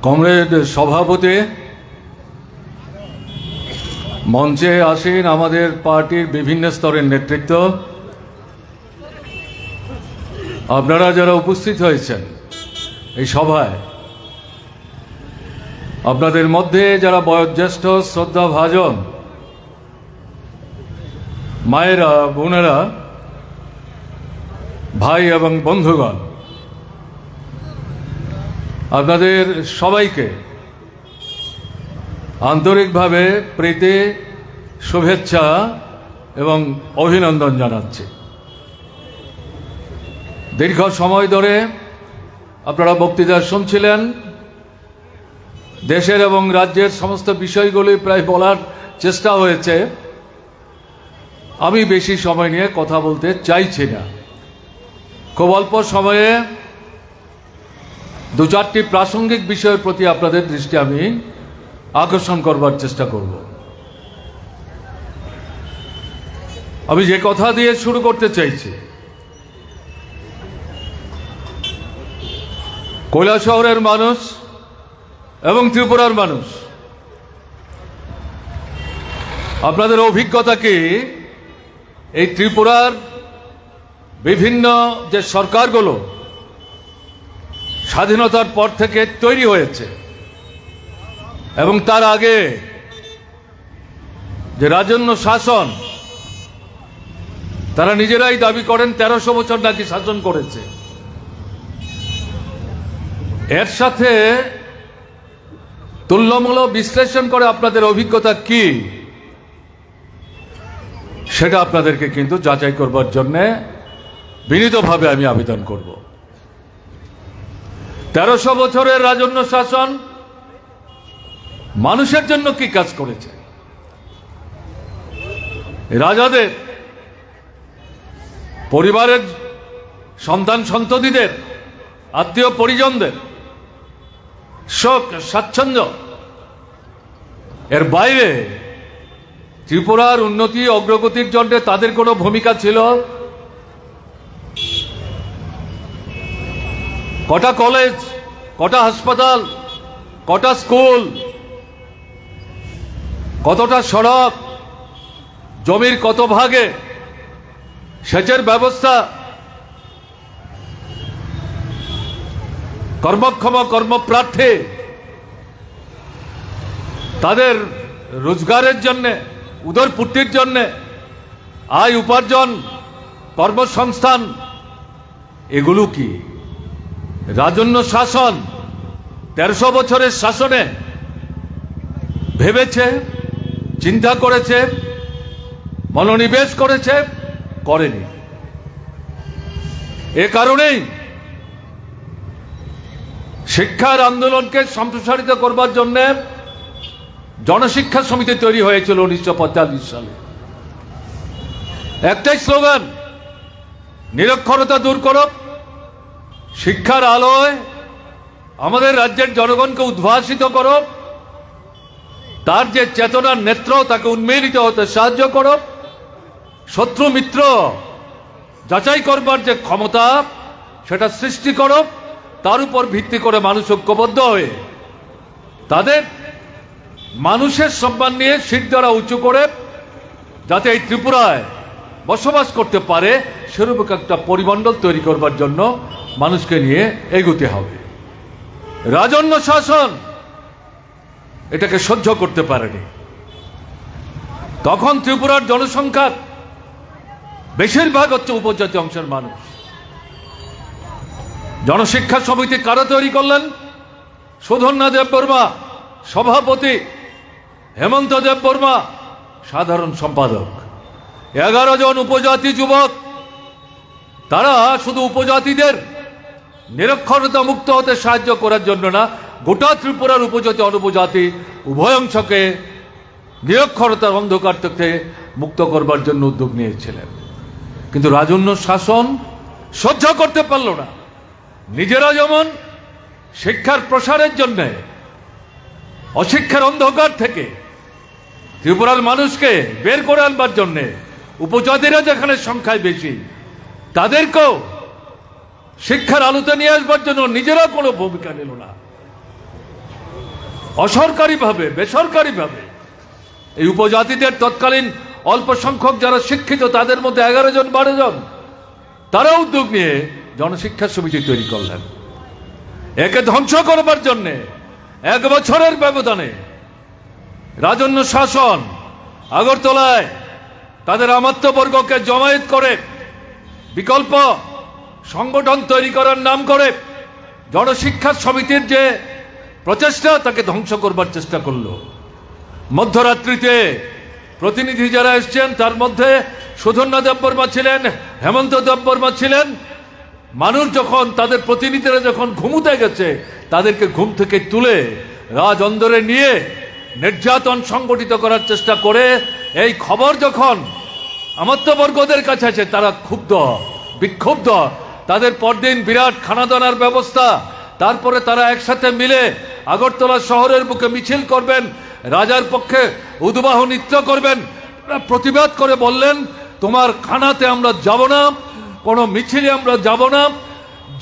Comrade সভাপতি, মঞ্চে আসেন আমাদের পার্টির বিভিন্ন স্তরের নেতৃত্ব, আপনারা যারা উপস্থিত হয়েছেন এই সভায়, আপনাদের মধ্যে যারা বয়োজ্যেষ্ঠ শ্রদ্ধাভাজন মায়েরা, বোনেরা, ভাই এবং বন্ধুগণ, আপনাদের সবাইকে আন্তরিকভাবে প্রীতি, শুভেচ্ছা এবং অভিনন্দন জানাচ্ছি। দীর্ঘ সময় ধরে আপনারা বক্তৃতা শুনছিলেন। দেশের এবং রাজ্যের সমস্ত বিষয়গুলি প্রায় বলার চেষ্টা হয়েছে। আমি বেশি সময় নিয়ে কথা বলতে চাইছি না। খুব অল্প সময়ে দু চারটি প্রাসঙ্গিক বিষয়ের প্রতি আপনাদের দৃষ্টি আমি আকর্ষণ করবার চেষ্টা করব। আমি যে কথা দিয়ে শুরু করতে চাইছি, কৈলাসহরের মানুষ এবং ত্রিপুরার মানুষ, আপনাদের অভিজ্ঞতা কি এই ত্রিপুরার বিভিন্ন যে সরকারগুলো স্বাধীনতার পর থেকে তৈরি হয়েছে এবং তার আগে যে রাজন্য শাসন, তারা নিজেরাই দাবি করেন 1300 বছর নাকি শাসন করেছে। এর সাথে তুল্যমূলক বিশ্লেষণ করে আপনাদের অভিজ্ঞতা কি সেটা আপনাদেরকে কিন্তু যাচাই করবার জন্যে বিনীতভাবে আমি আবেদন করব। 1300 বছরের রাজন্য শাসন মানুষের জন্য কি কাজ করেছে? রাজাদের, পরিবারের সন্তান সন্ততিদের, আত্মীয় পরিজনদের সুখ স্বাচ্ছন্দ্য, এর বাইরে ত্রিপুরার উন্নতি অগ্রগতির জন্য তাদের কোনো ভূমিকা ছিল? কটা কলেজ, কটা হাসপাতাল, কটা স্কুল, কতটা সড়ক, জমির কত ভাগে, সেচের ব্যবস্থা, কর্মক্ষম কর্মপ্রার্থী তাদের রোজগারের জন্যে, উদরপূর্তির জন্যে, আয় উপার্জন, কর্মসংস্থান, এগুলো কি রাজন্য শাসন 1300 বছরের শাসনে ভেবেছে, চিন্তা করেছে, মনোনিবেশ করেছে? করেনি। এ কারণেই শিক্ষার আন্দোলনকে সম্প্রসারিত করবার জন্য জনশিক্ষা সমিতি তৈরি হয়েছিল 1945 সালে। একটাই স্লোগান, নিরক্ষরতা দূর করো, শিক্ষার আলোয় আমাদের রাজ্যের জনগণকে উদ্ভাসিত করো, তার যে চেতনার নেত্র তাকে উন্মেলিত হতে সাহায্য করো, শত্রু মিত্র যাচাই করবার যে ক্ষমতা সেটা সৃষ্টি করো, তার উপর ভিত্তি করে মানুষ ঐক্যবদ্ধ হয়ে তাদের মানুষের সম্মান নিয়ে শিরদাঁড়া উঁচু করে যাতে এই ত্রিপুরায় বসবাস করতে পারে সেরূপ একটা পরিমণ্ডল তৈরি করবার জন্য মানুষকে নিয়ে এগোতে হবে। রাজন্য শাসন এটাকে সহ্য করতে পারেনি। তখন ত্রিপুরার জনসংখ্যার বেশিরভাগ হচ্ছে উপজাতি অংশের মানুষ। জনশিক্ষা সমিতি কারা তৈরি করলেন? সুধন্যা দেববর্মা সভাপতি, হেমন্ত দেববর্মা সাধারণ সম্পাদক। 11 জন উপজাতি যুবক, তারা শুধু উপজাতিদের নিরক্ষরতা মুক্ত হতে সাহায্য করার জন্য না, গোটা ত্রিপুরার উপজাতি অনুপজাতি উভয় অংশকে নিরক্ষরতার অন্ধকার থেকে মুক্ত করবার জন্য উদ্যোগ নিয়েছিলেন। কিন্তু রাজন্য শাসন সহ্য করতে পারল না। নিজেরা যেমন শিক্ষার প্রসারের জন্য অশিক্ষার অন্ধকার থেকে ত্রিপুরার মানুষকে বের করে আনবার জন্য উপজাতিরা যেখানে সংখ্যায় বেশি, তাদেরকেও শিক্ষার আলোতে নিয়ে আসবার জন্য নিজেরা কোনো ভূমিকা নিল না। অসরকারিভাবে বেসরকারিভাবে এই উপজাতিদের তৎকালীন অল্প সংখ্যক যারা শিক্ষিত তাদের মধ্যে 11 জন 12 জন তারা উদ্যোগ নিয়ে জনশিক্ষা সমিতি তৈরি করলেন। একে ধ্বংস করবার জন্যে 1 বছরের ব্যবধানে রাজন্য শাসন আগরতলায় তাদের আমাত্যবর্গকে জমায়েত করে বিকল্প সংগঠন তৈরি করার নাম করে জনশিক্ষা সমিতির যে প্রচেষ্টা তাকে ধ্বংস করবার চেষ্টা করলো। মধ্যরাত্রিতে প্রতিনিধি যারা এসছেন তার মধ্যে সুধন্যা দেববর্মা ছিলেন, হেমন্ত দেববর্মা ছিলেন। মানুষ যখন তাদের প্রতিনিধিরা যখন ঘুমুতে গেছে তাদেরকে ঘুম থেকে তুলে রাজ অন্দরে নিয়ে নির্যাতন সংগঠিত করার চেষ্টা করে এই খবর যখন আমাত্যবর্গদের কাছে আছে তারা ক্ষুব্ধ বিক্ষুব্ধ। তাদের পরদিন বিরাট খানাদানার ব্যবস্থা, তারপরে তারা একসাথে মিলে আগরতলা শহরের বুকে মিছিল করবেন, রাজার পক্ষে উদ্বাহ নৃত্য করবেন। প্রতিবাদ করে বললেন তোমার খানাতে আমরা যাব না, কোনো মিছিলে আমরা যাব না,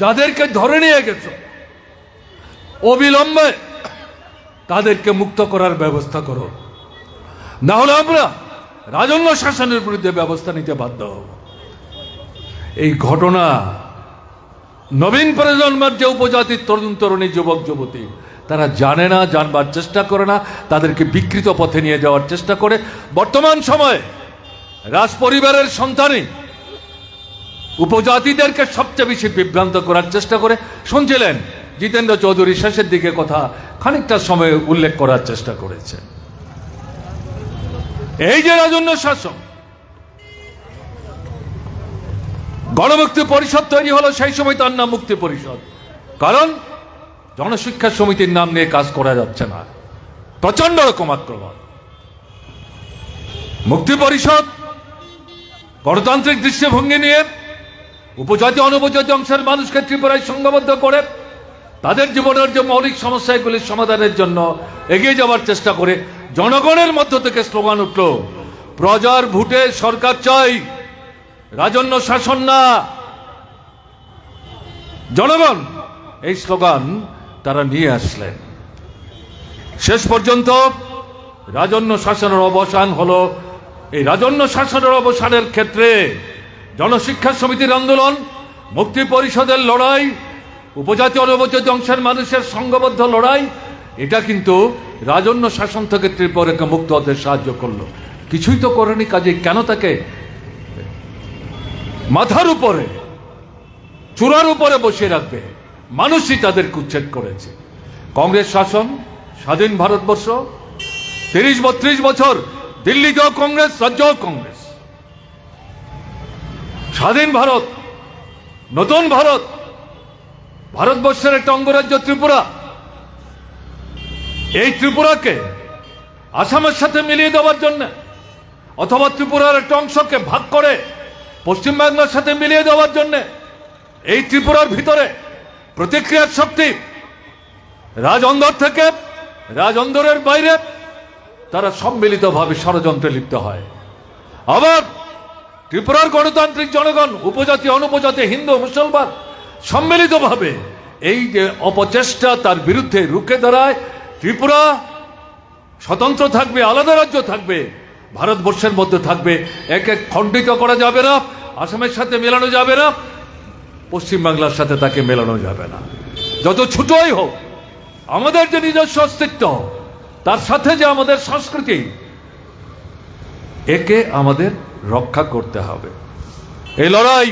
যাদেরকে ধরে নিয়ে গেছ অবিলম্বে তাদেরকে মুক্ত করার ব্যবস্থা করো, না হলে আমরা রাজন্য শাসনের বিরুদ্ধে ব্যবস্থা নিতে বাধ্য হব। এই ঘটনা নবীন প্রজন্মের যে উপজাতির তরুণ তরুণী যুবক যুবতী তারা জানে না, জানবার চেষ্টা করে না, তাদেরকে বিকৃত পথে নিয়ে যাওয়ার চেষ্টা করে। বর্তমান সময়ে রাজ পরিবারের সন্তানই উপজাতিদেরকে সবচেয়ে বেশি বিভ্রান্ত করার চেষ্টা করে। শুনছিলেন জিতেন্দ্র চৌধুরী শেষের দিকে কথা খানিকটা সময় উল্লেখ করার চেষ্টা করেছে। এই যে রাজন্য শাসন, গণমুক্তি পরিষদ তৈরি হলো সেই সময় তার নাম মুক্তি পরিষদ, কারণ জনশিক্ষা সমিতির নাম নিয়ে কাজ করা যাচ্ছে না, প্রচন্ড রকম আক্রমণ। মুক্তি পরিষদ গণতান্ত্রিক দৃষ্টিভঙ্গি নিয়ে উপজাতি অনুপজাতি অংশের মানুষকে ত্রিপুরায় সংঘবদ্ধ করে তাদের জীবনের যে মৌলিক সমস্যাগুলির সমাধানের জন্য এগিয়ে যাওয়ার চেষ্টা করে। জনগণের মধ্য থেকে স্লোগান উঠল প্রজার ভোটে সরকার চাই, রাজন্য শাসন না। জনগণ এই স্লোগান তারা নিয়ে আসলেন। শেষ পর্যন্ত রাজন্য শাসনের অবসান হলো। এই রাজন্য শাসনের অবসানের ক্ষেত্রে জনশিক্ষা সমিতির আন্দোলন, মুক্তি পরিষদের লড়াই, উপজাতি অনুপজাতি অংশের মানুষের সংঘবদ্ধ লড়াই, এটা কিন্তু রাজন্য শাসন থেকে ত্রিপুরাকে মুক্ত হতে সাহায্য করলো। কিছুই তো করেনি, কাজে কেন তাকে মাথার উপরে চূড়ার উপরে বসিয়ে রাখবে? মানুষই তাদেরকে উচ্ছেদ করেছে। কংগ্রেস শাসন, স্বাধীন ভারতবর্ষ, 30-32 বছর দিল্লিতেও কংগ্রেস, রাজ্যেও কংগ্রেস। স্বাধীন ভারত, নতুন ভারত, ভারতবর্ষের একটা অঙ্গরাজ্য ত্রিপুরা। এই ত্রিপুরাকে আসামের সাথে মিলিয়ে দেওয়ার জন্য অথবা ত্রিপুরার একটা অংশকে ভাগ করে পশ্চিমবাংলার সাথে মিলিয়ে দেওয়ার জন্য এই ত্রিপুরার ভিতরে প্রতিক্রিয়ার শক্তি রাজ অন্দর থেকে রাজ অন্দরের বাইরে তারা সম্মিলিতভাবে ষড়যন্ত্রে লিপ্ত হয়। আবার ত্রিপুরার গণতান্ত্রিক জনগণ, উপজাতি অনুপজাতি, হিন্দু মুসলমান সম্মিলিতভাবে এই যে অপচেষ্টা তার বিরুদ্ধে রুখে দাঁড়ায়। ত্রিপুরা স্বতন্ত্র থাকবে, আলাদা রাজ্য থাকবে, ভারতবর্ষের মধ্যে থাকবে, একে খণ্ডিত করা যাবে না, আসামের সাথে মেলানো যাবে না, পশ্চিমবাংলার সাথে তাকে মেলানো যাবে না। যত ছোটই হোক, আমাদের যে নিজস্ব অস্তিত্ব, তার সাথে যে আমাদের সংস্কৃতি, একে আমাদের রক্ষা করতে হবে। এই লড়াই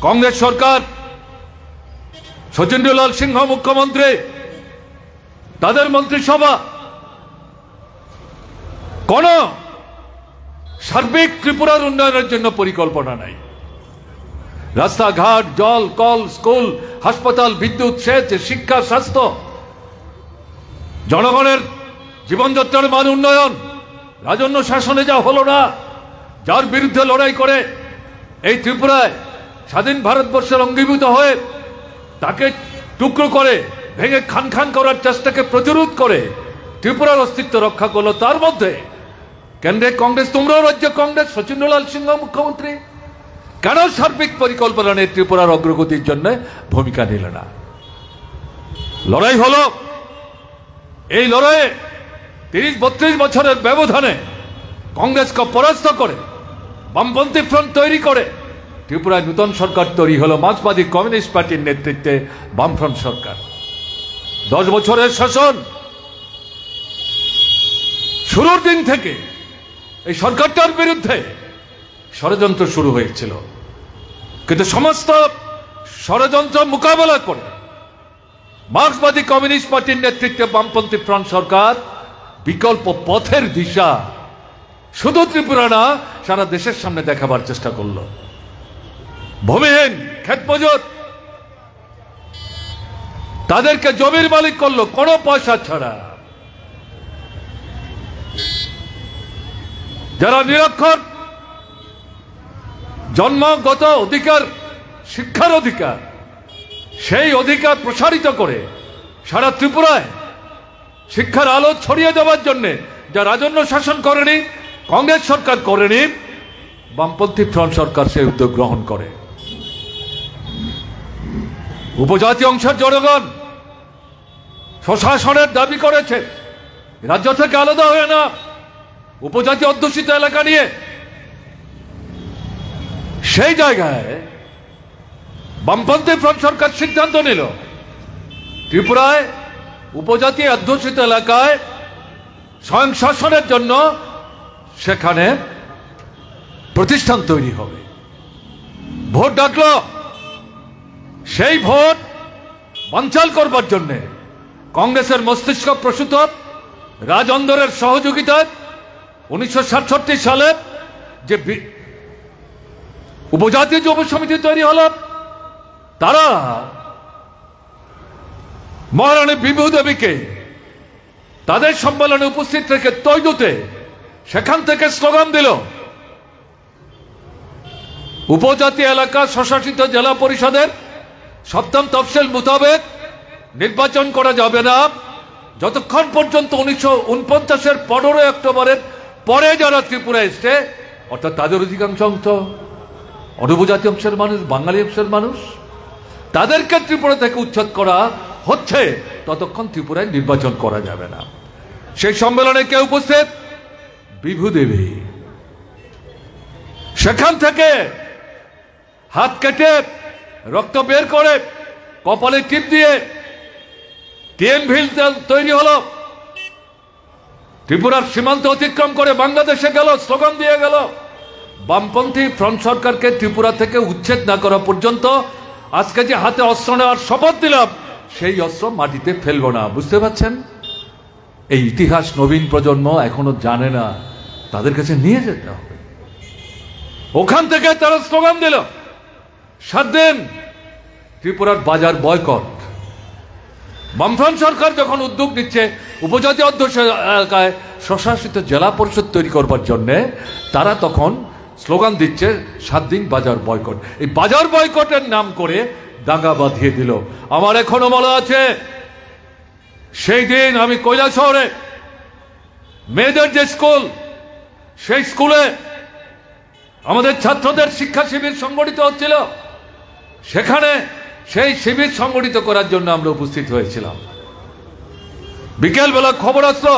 কংগ্রেস সরকার, সচিন্দ্রলাল সিংহ মুখ্যমন্ত্রী, তাদের মন্ত্রিসভা কোন সার্বিক ত্রিপুরার উন্নয়নের জন্য পরিকল্পনা নাই। রাস্তাঘাট, জল, কল, স্কুল, হাসপাতাল, বিদ্যুৎ, সেচ, শিক্ষা, স্বাস্থ্য, জনগণের জীবনযাত্রার মান উন্নয়ন রাজন্য শাসনে যা হলো না, যার বিরুদ্ধে লড়াই করে এই ত্রিপুরায় স্বাধীন ভারতবর্ষের অঙ্গীভূত হয়ে তাকে টুকরো করে ভেঙে খান খান করার চেষ্টাকে প্রতিরোধ করে ত্রিপুরার অস্তিত্ব রক্ষা করলো। তার মধ্যে কেন্দ্রে কংগ্রেস, তোমরাও রাজ্যে কংগ্রেস, সচিন্দ্রলাল সিংহ মুখ্যমন্ত্রী, কেন সার্বিক পরিকল্পনা নিয়ে ত্রিপুরার অগ্রগতির জন্য ভূমিকা নিল না? লড়াই হলো এই লড়াইয়ে 30-32 বছরের ব্যবধানে কংগ্রেসকে পরাস্ত করে বামপন্থী ফ্রন্ট তৈরি করে ত্রিপুরায় নূতন সরকার তৈরি হলো মার্ক্সবাদী কমিউনিস্ট পার্টির নেতৃত্বে বামফ্রন্ট সরকার। 10 বছরের শাসন শুরুর দিন থেকে এই সরকারটার বিরুদ্ধে ষড়যন্ত্র শুরু হয়েছিল, কিন্তু সমস্ত ষড়যন্ত্র মোকাবেলা করে মার্ক্সবাদী কমিউনিস্ট পার্টির নেতৃত্বে বামপন্থী ফ্রন্ট সরকার বিকল্প পথের দিশা শুধু ত্রিপুরা না সারা দেশের সামনে দেখাবার চেষ্টা করল। ভূমিহীন ক্ষেত মজুর তাদেরকে জমির মালিক করলো কোনো পয়সা ছাড়া। যারা নিরক্ষর জন্মগত অধিকার, শিক্ষার অধিকার, সেই অধিকার প্রসারিত করে সারা ত্রিপুরায় শিক্ষার আলো ছড়িয়ে দেওয়ার জন্য যা রাজন্য শাসন করেনি, কংগ্রেস সরকার করেনি, বামপন্থী ফ্রন্ট সরকার সেই উদ্যোগ গ্রহণ করে। উপজাতি অংশের জনগণ স্বশাসনের দাবি করেছে, রাজ্য থেকে আলাদা হয়ে না, উপজাতি অধ্যুষিত এলাকা নিয়ে। সেই জায়গায় বামপন্থী ফ্রন্ট সরকার সিদ্ধান্ত নিল ত্রিপুরায় উপজাতি অধ্যুষিত এলাকায় স্বয়ং শাসনের জন্য সেখানে প্রতিষ্ঠান তৈরি হবে। ভোট ডাকল, সেই ভোট বানচাল করবার জন্য কংগ্রেসের মস্তিষ্ক প্রসূত রাজ অন্দরের সহযোগিতায় 1967 সালে যে উপজাতি যুব সমিতি তৈরি হল, তারা মহারানী বিভু দেবীকে তাদের সম্মেলনে উপস্থিত রেখে তৈদুতে সেখান থেকে স্লোগান দিল, উপজাতি এলাকা স্বশাসিত জেলা পরিষদের 7ম তফসিল মোতাবেক নির্বাচন করা যাবে না যতক্ষণ পর্যন্ত 1949-এর 15 অক্টোবরের পরে যারা ত্রিপুরা এসছে, অর্থাৎ তাদের অধিকাংশ অংশ অনুপজাতি অংশের মানুষ, বাঙালি অংশের মানুষ, তাদেরকে ত্রিপুরা থেকে উচ্ছেদ করা হচ্ছে, ততক্ষণ ত্রিপুরায় নির্বাচন করা যাবে না। সেই সম্মেলনে কে উপস্থিত? বিভু দেবী। সেখান থেকে হাত কেটে রক্ত বের করে কপালে টিপ দিয়ে টিএনভিল তৈরি হলো, ত্রিপুরার সীমান্ত অতিক্রম করে বাংলাদেশে গেল, স্লোগান দিয়ে গেল, বামপন্থী ফ্রন্ট সরকারকে ত্রিপুরা থেকে উচ্ছেদ না করা পর্যন্ত আজকে যে হাতে অস্ত্র নেওয়ার শপথ দিলাম, সেই অস্ত্র মাটিতে ফেলবো না। বুঝতে পারছেন? এই ইতিহাস নবীন প্রজন্ম এখনো জানে না, তাদের কাছে নিয়ে যেতে হবে। ওখান থেকে তারা স্লোগান দিল 7 দিন ত্রিপুরার বাজার বয়কট। বামফ্রন্ট সরকার যখন উদ্যোগ নিচ্ছে উপজাতি অধ্যুষিত এলাকায় স্বশাসিত জেলা পরিষদ তৈরি করবার জন্যে, তারা তখন স্লোগান দিচ্ছে 7 দিন বাজার বয়কট। এই বাজার বয়কটের নাম করে দাঙ্গা বাঁধিয়ে দিল। আমার এখনো মনে আছে, সেই দিন আমি কৈলাসহরে মেয়েদের যে স্কুল, সেই স্কুলে আমাদের ছাত্রদের শিক্ষা শিবির সংগঠিত হচ্ছিল, সেখানে সেই শিবির সংগঠিত করার জন্য আমরা উপস্থিত হয়েছিলাম। বিকেলবেলা খবর আসলো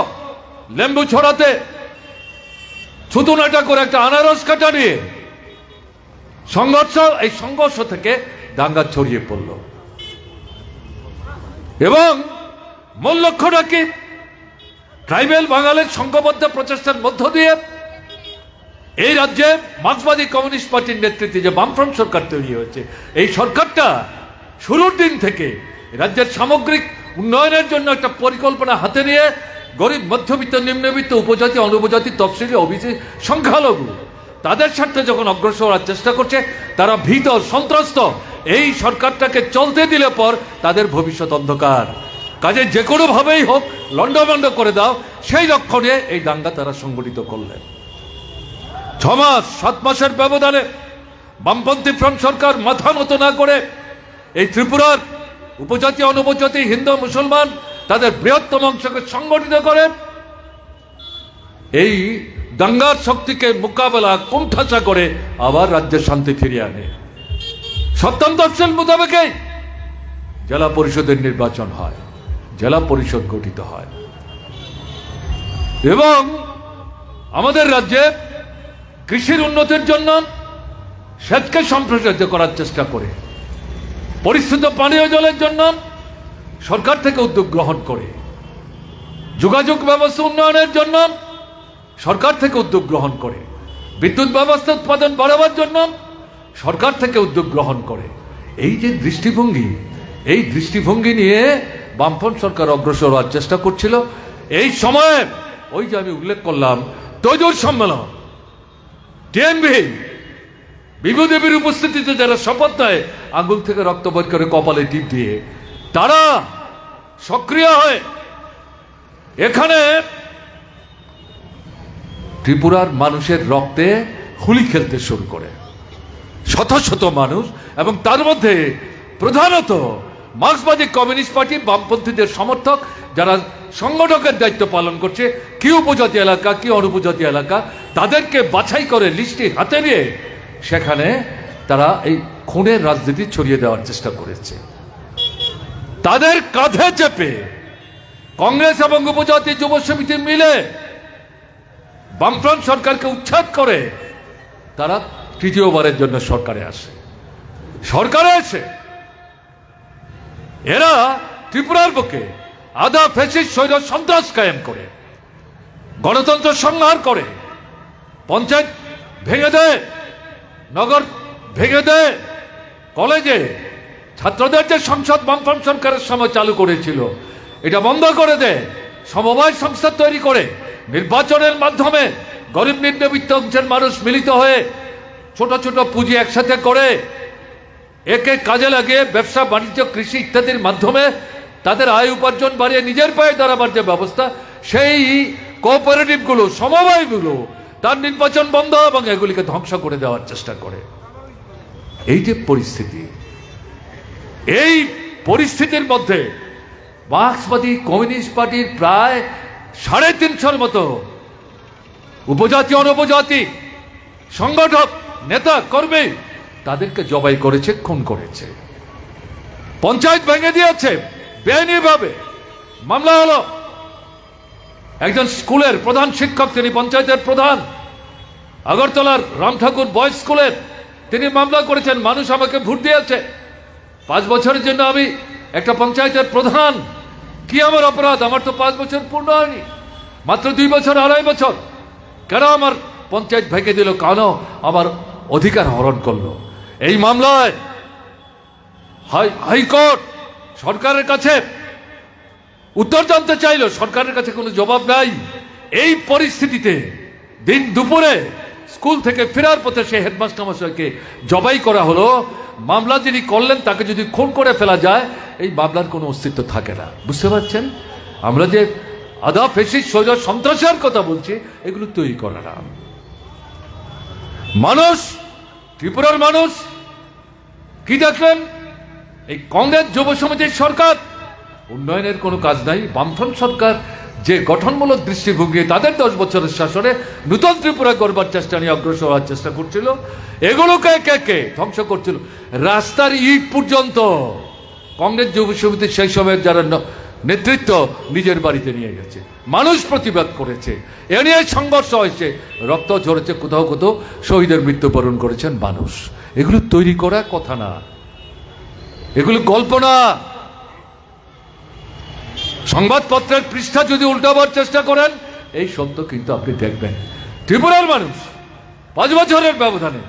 লেম্বু ছড়াতে ছুতুনাটা করে একটা আনারস কাটা নিয়ে সংঘর্ষ, এই সংঘর্ষ থেকে দাঙ্গা ছড়িয়ে পড়ল। এবং মূল লক্ষ্যটা কি? ট্রাইবেল বাঙালির সংঘবদ্ধ প্রচেষ্টার মধ্য দিয়ে এই রাজ্যে মার্ক্সবাদী কমিউনিস্ট পার্টির নেতৃত্বে যে বামফ্রন্ট সরকার তৈরি হয়েছে, এই সরকারটা শুরুর দিন থেকে রাজ্যের সামগ্রিক উন্নয়নের জন্য একটা পরিকল্পনা হাতে নিয়ে গরিব, মধ্যবিত্ত, নিম্নবিত্ত, উপজাতি, অনুপজাতি, তফসিলি, ওবিসি, সংখ্যালঘু তাদের স্বার্থে যখন অগ্রসর হওয়ার চেষ্টা করছে, তারা ভীত, সন্ত্রস্ত। এই সরকারটাকে চলতে দিলে পর তাদের ভবিষ্যৎ অন্ধকার। কাজে যে কোনোভাবেই হোক লন্ডভন্ড করে দাও, সেই লক্ষ্য নিয়ে এই দাঙ্গা তারা সংগঠিত করলেন। 6 মাস 7 মাসের ব্যবধানে বামপন্থী ফ্রন্ট সরকার মাথা নত না করে এই ত্রিপুরার উপজাতি, অনুপজাতি, হিন্দু, মুসলমান তাদের বৃহত্তম অংশকে সংগঠিত করে এই দাঙ্গার শক্তিকে মোকাবেলা কোণঠাসা করে আবার রাজ্যের শান্তি ফিরিয়ে আনে। 7ম তফসিল মোতাবেক জেলা পরিষদের নির্বাচন হয়, জেলা পরিষদ গঠিত হয়। এবং আমাদের রাজ্যে কৃষির উন্নতির জন্য সেচকে সম্প্রসারিত করার চেষ্টা করে, পরিশুদ্ধ পানীয় জলের জন্য সরকার থেকে উদ্যোগ গ্রহণ করে, যোগাযোগ ব্যবস্থা উন্নয়নের জন্য সরকার থেকে উদ্যোগ গ্রহণ করে, বিদ্যুৎ ব্যবস্থা উৎপাদন বাড়াবার জন্য সরকার থেকে উদ্যোগ গ্রহণ করে। এই যে দৃষ্টিভঙ্গি, এই দৃষ্টিভঙ্গি নিয়ে বামফ্রন্ট সরকার অগ্রসর হওয়ার চেষ্টা করছিল। এই সময়ে ওই যে আমি উল্লেখ করলাম তৈজুর সম্মেলন, টিএনভি, বিভু দেবীর উপস্থিতিতে যারা শপথ নেয় আঙুল থেকে রক্ত বের করে কপালে টিপ দিয়ে, তারা সক্রিয় হয়ে এখানে ত্রিপুরার মানুষের রক্তে হোলি খেলতে শুরু করে। শত শত মানুষ, এবং তার মধ্যে প্রধানত মার্ক্সবাদী কমিউনিস্ট পার্টি, বামপন্থীদের সমর্থক যারা সংগঠকের দায়িত্ব পালন করছে, কি উপজাতি এলাকা কি অনুপজাতি এলাকা, তাদেরকে বাছাই করে লিস্টে হাতে নিয়ে সেখানে তারা এই খুনের রাজনীতি ছড়িয়ে দেওয়ার চেষ্টা করেছে। তাদের কাঁধে চেপে কংগ্রেস এবং উপজাতি যুব সমিতি মিলে বামফ্রন্ট সরকারকে উচ্ছেদ করে তারা তৃতীয়বারের জন্য সরকারে আসে। সরকারে এসে এরা ত্রিপুরার বুকে আধা ফ্যাসিস্ট স্বৈর সন্ত্রাস কায়েম করে, গণতন্ত্র সংহার করে, পঞ্চায়েত ভেঙে দেয়, নগর ভেঙে দেয়, কলেজে ছাত্রদের যে সংসদ বামফ্রন্ট সরকারের সময় চালু করেছিল এটা বন্ধ করে দেয়, সমবায় সংস্থা তৈরি করে নির্বাচনের মাধ্যমে গরিব নিম্নবিত্ত অংশের মানুষ মিলিত হয়ে ছোট ছোট পুঁজি একসাথে করে একে কাজে লাগিয়ে ব্যবসা বাণিজ্য কৃষি ইত্যাদির মাধ্যমে তাদের আয় উপার্জন বাড়িয়ে নিজের পায়ে দাঁড়াবার যে ব্যবস্থা, সেই কোঅপারেটিভগুলো, সমবায়গুলো তার নির্বাচন বন্ধ এবং এগুলিকে ধ্বংস করে দেওয়ার চেষ্টা করে। এই যে পরিস্থিতি, এই পরিস্থিতির মধ্যে মার্ক্সবাদী কমিউনিস্ট পার্টির প্রায় 350 মতো উপজাতি অনুপজাতি সংগঠক, নেতা কর্মী তাদেরকে জবাই করেছে, খুন করেছে, পঞ্চায়েত ভেঙে দিয়েছে, বেআইনিভাবে মামলা হলো। একজন স্কুলের প্রধান শিক্ষক, তিনি পঞ্চায়েতের প্রধান, আগরতলার রাম ঠাকুর বয়েজ স্কুলের, তিনি মামলা করেছেন, মানুষ আমাকে ভোট দিয়েছে, 5 বছরের জন্য আমি একটা পঞ্চায়েতের প্রধান, কি আমার অপরাধ? আমার তো 5 বছর পূর্ণ হয়নি, মাত্র 2 বছর 2.5 বছর, কেন আমার পঞ্চায়েত ভেঙে দিল? কেন আমার অধিকার হরণ করলো? এই মামলায় হাইকোর্ট সরকারের কাছে উত্তর জানতে চাইল, সরকারের কাছে কোনো জবাব নাই। এই পরিস্থিতিতে দিন দুপুরে স্কুল থেকে ফেরার পথে সেই হেডমাস্টার মশাইকে জবাই করা হলো। মামলা যিনি করলেন তাকে যদি খুন করে ফেলা যায়, এই মামলার কোনো অস্তিত্ব থাকে না। বুঝতে পারছেন? আমরা যে আধা ফেসিস্ট স্বৈর সন্ত্রাসের কথা বলছি, এগুলো তৈরি করা না। মানুষ, ত্রিপুরার মানুষ কি দেখলেন? এই কংগ্রেস যুব সমিতির সরকার, উন্নয়নের কোনো কাজ নাই। বামফ্রন্ট সরকার যে গঠনমূলক দৃষ্টিভঙ্গি তাদের 10 বছরের শাসনে নূতন ত্রিপুরা গড়বার চেষ্টা নিয়ে অগ্রসর হওয়ার চেষ্টা করছিল, এগুলোকে কে ধ্বংস করছিল। রাস্তার ইট পর্যন্ত কংগ্রেস যুব সমিতির সেই সময়ের যারা নেতৃত্ব নিজের বাড়িতে নিয়ে গেছে, মানুষ প্রতিবাদ করেছে, এ নিয়ে সংঘর্ষ হয়েছে, রক্ত ঝরেছে, কোথাও কোথাও শহীদের মৃত্যুবরণ করেছেন মানুষ। এগুলো তৈরি করা কথা না, এগুলো গল্প না। সংবাদপত্রের পৃষ্ঠা যদি উল্টাবার চেষ্টা করেন, এই সত্য কিন্তু আপনি দেখবেন। ত্রিপুরার মানুষ 5 বছরের ব্যবধানে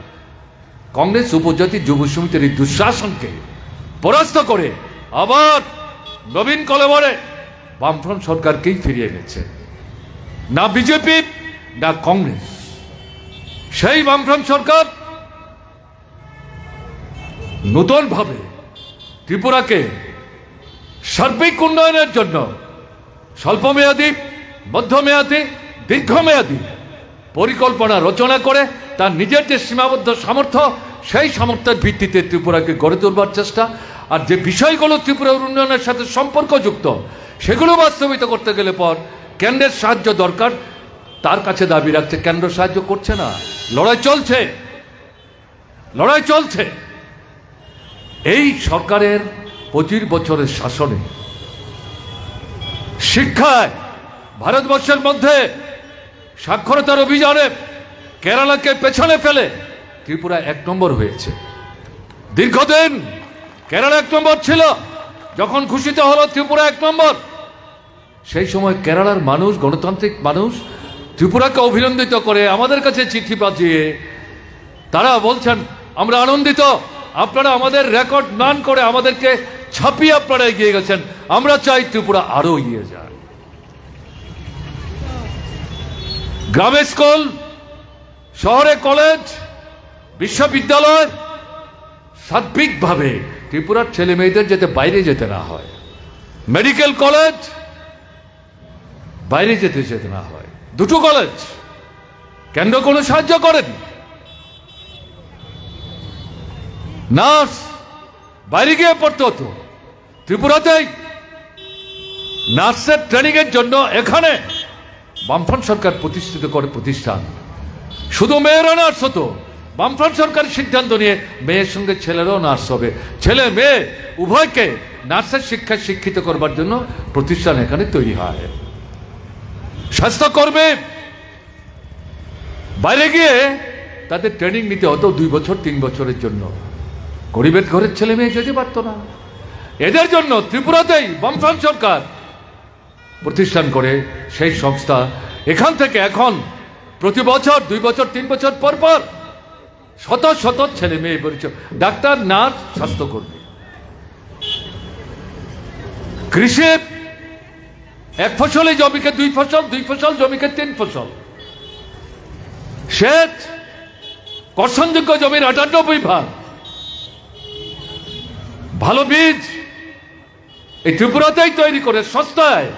কংগ্রেস উপজাতি যুব সমিতির এই দুঃশাসনকে পরাস্ত করে আবার নবীন কলেবরে বামফ্রন্ট সরকারকেই ফিরিয়ে এনেছে। না বিজেপি না কংগ্রেস, সেই বামফ্রন্ট সরকার নতুনভাবে ত্রিপুরাকে সার্বিক উন্নয়নের জন্য স্বল্পমেয়াদী, মধ্যমেয়াদী, দীর্ঘমেয়াদী পরিকল্পনা রচনা করে তার নিজের যে সীমাবদ্ধ সামর্থ্য, সেই সামর্থ্যের ভিত্তিতে ত্রিপুরাকে গড়ে তোলবার চেষ্টা, আর যে বিষয়গুলো ত্রিপুরার উন্নয়নের সাথে সম্পর্কযুক্ত সেগুলো বাস্তবিত করতে গেলে পর কেন্দ্রের সাহায্য দরকার, তার কাছে দাবি রাখছে। কেন্দ্র সাহায্য করছে না, লড়াই চলছে, লড়াই চলছে। এই সরকারের 25 বছরের শাসনে শিক্ষায় ভারতবর্ষের মধ্যে সাক্ষরতার অভিযানে কেরালাকে পেছনে ফেলে ত্রিপুরা 1 নম্বর হয়েছে। দীর্ঘদিন কেরালা 1 নম্বর ছিল, যখন ঘোষিত হলো ত্রিপুরা 1 নম্বর, সেই সময় কেরালার মানুষ, গণতান্ত্রিক মানুষ ত্রিপুরাকে অভিনন্দিত করে আমাদের কাছে চিঠি পাঠিয়ে তারা বলছেন আমরা আনন্দিত, আপনারা আমাদের রেকর্ড নান করে আমাদেরকে ছাপিয়ে আপনারা এগিয়ে গেছেন, আমরা চাই ত্রিপুরা আরো এগিয়ে যান। গ্রামে স্কুল, শহরে কলেজ, বিশ্ববিদ্যালয়, সার্বিকভাবে ত্রিপুরার ছেলে মেয়েদের যাতে বাইরে যেতে না হয়, মেডিকেল কলেজ বাইরে যেতে না হয়, 2টো কলেজ কেন্দ্র কোনো সাহায্য করেন। নার্স বাইরে গিয়ে পড়তে হতো, ত্রিপুরাতেই নার্সের ট্রেনিং এর জন্য এখানে বামফ্রন্ট সরকার প্রতিষ্ঠিত করে প্রতিষ্ঠান। শুধু মেয়েরা নার্স হতো, বামফ্রন্ট সরকার সিদ্ধান্ত নিয়ে মেয়ের সঙ্গে ছেলেরাও নার্স হবে, ছেলে মেয়ে উভয়কে নার্সের শিক্ষায় শিক্ষিত করবার জন্য প্রতিষ্ঠান এখানে তৈরি হয়। স্বাস্থ্যকর্মী বাইরে গিয়ে তাদের ট্রেনিং নিতে হতো 2 বছর 3 বছরের জন্য, গরিবের ঘরের ছেলে মেয়ে যেতে পারতো না। এদের জন্য ত্রিপুরাতেই বামফ্রন্ট সরকার প্রতিষ্ঠান করে সেই সংস্থা, এখান থেকে এখন প্রতি বছর 2 বছর 3 বছর পর পর শত শত ছেলে মেয়ে বেরোচ্ছে, ডাক্তার, নার্স, স্বাস্থ্যকর্মী। কৃষি 1 ফসলে জমিকে 2 ফসল, 2 ফসল জমিকে 3 ফসল। সেচ কর্ষণযোগ্য জমির 98%। ভালো বীজ এই ত্রিপুরাতেই তৈরি করে সস্তায়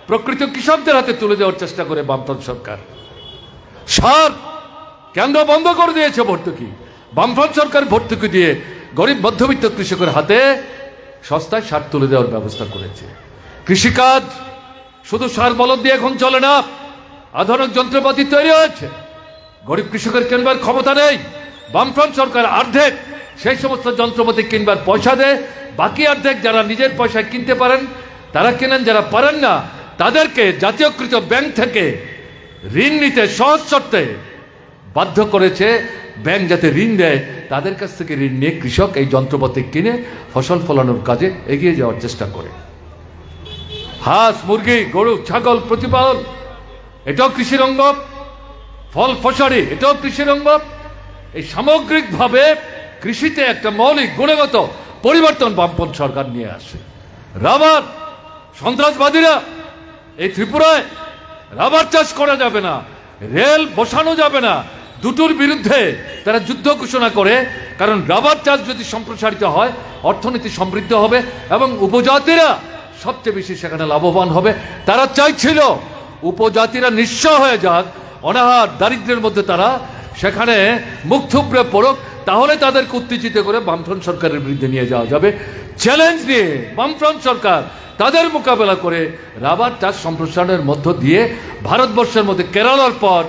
প্রকৃত কৃষকদের হাতে তুলে দেওয়ার চেষ্টা করে বামফ্রন্ট সরকার। সার কেন্দ্র বন্ধ করে দিয়েছে ভর্তুকি, বামফ্রন্ট সরকার ভর্তুকি দিয়ে গরিব মধ্যবিত্ত কৃষকের হাতে সস্তায় সার তুলে দেওয়ার ব্যবস্থা করেছে। কৃষিকাজ শুধু সার বলদ দিয়ে এখন চলে না, আধুনিক যন্ত্রপাতি তৈরি হয়েছে, গরিব কৃষকের কেনবার ক্ষমতা নেই, বামফ্রন্ট সরকার অর্ধেক সেই সমস্ত যন্ত্রপাতি কিনবার পয়সা দেয়, বাকি অর্ধেক যারা নিজের পয়সায় কিনতে পারেন তারা কেনেন, যারা পারেন না তাদেরকে জাতীয়কৃত ব্যাংক থেকে ঋণ নিতে সহজ শর্তে বাধ্য করেছে। ব্যাংক যাতে ঋণ দেয়, তাদের কাছ থেকে ঋণ নিয়ে কৃষক এই যন্ত্রপাতি কিনে ফসল ফলানোর কাজে এগিয়ে যাওয়ার চেষ্টা করে। হাঁস, মুরগি, গরু, ছাগল প্রতিপালন এটাও কৃষির অঙ্গ, ফল ফসারি এটাও কৃষির অঙ্গ। এই সামগ্রিকভাবে কৃষিতে একটা মৌলিক গুণগত পরিবর্তন বামপন্থী সরকার নিয়ে আসে। রাবার, সন্ত্রাসবাদীরা এই ত্রিপুরায় রাবার চাষ করা যাবে না, রেল বসানো যাবে না, দুটোর বিরুদ্ধে তারা যুদ্ধ ঘোষণা করে। কারণ রাবার চাষ যদি সম্প্রসারিত হয় অর্থনীতি সমৃদ্ধ হবে এবং উপজাতিরা সবচেয়ে বেশি সেখানে লাভবান হবে। তারা চাইছিল উপজাতিরা নিঃস্ব হয়ে যাক, অনাহার দারিদ্র্যের মধ্যে তারা সেখানে মুখ থুবড়ে পড়ুক, তাহলে তাদেরকে উত্তেজিত করে বামফ্রন্ট সরকারের বিরুদ্ধে নিয়ে যাওয়া যাবে। চ্যালেঞ্জ নিয়ে বামফ্রন্ট সরকার তাদের মোকাবেলা করে রাবার চাষ সম্প্রসারণের মধ্য দিয়ে ভারতবর্ষের মধ্যে কেরালার পর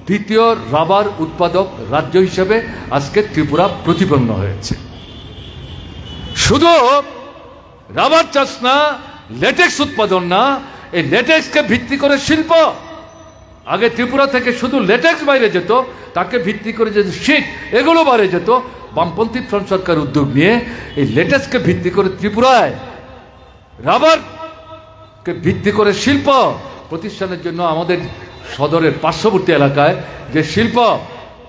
দ্বিতীয় রাবার উৎপাদক রাজ্য হিসেবে আজকে ত্রিপুরা প্রতিপন্ন হয়েছে। শুধু রাবার চাষ না, লেটেক্স উৎপাদন না, এই লেটেক্সকে ভিত্তি করে শিল্প। আগে ত্রিপুরা থেকে শুধু লেটেক্স বাইরে যেত, তাকে ভিত্তি করে যে শীট এগুলো বাইরে যেত। বামপন্থী ফ্রন্ট সরকার উদ্যোগ নিয়ে এই লেটেক্সকে ভিত্তি করে ত্রিপুরায় রাবারকে ভিত্তি করে শিল্প প্রতিষ্ঠানের জন্য আমাদের সদরের পার্শ্ববর্তী এলাকায় যে শিল্প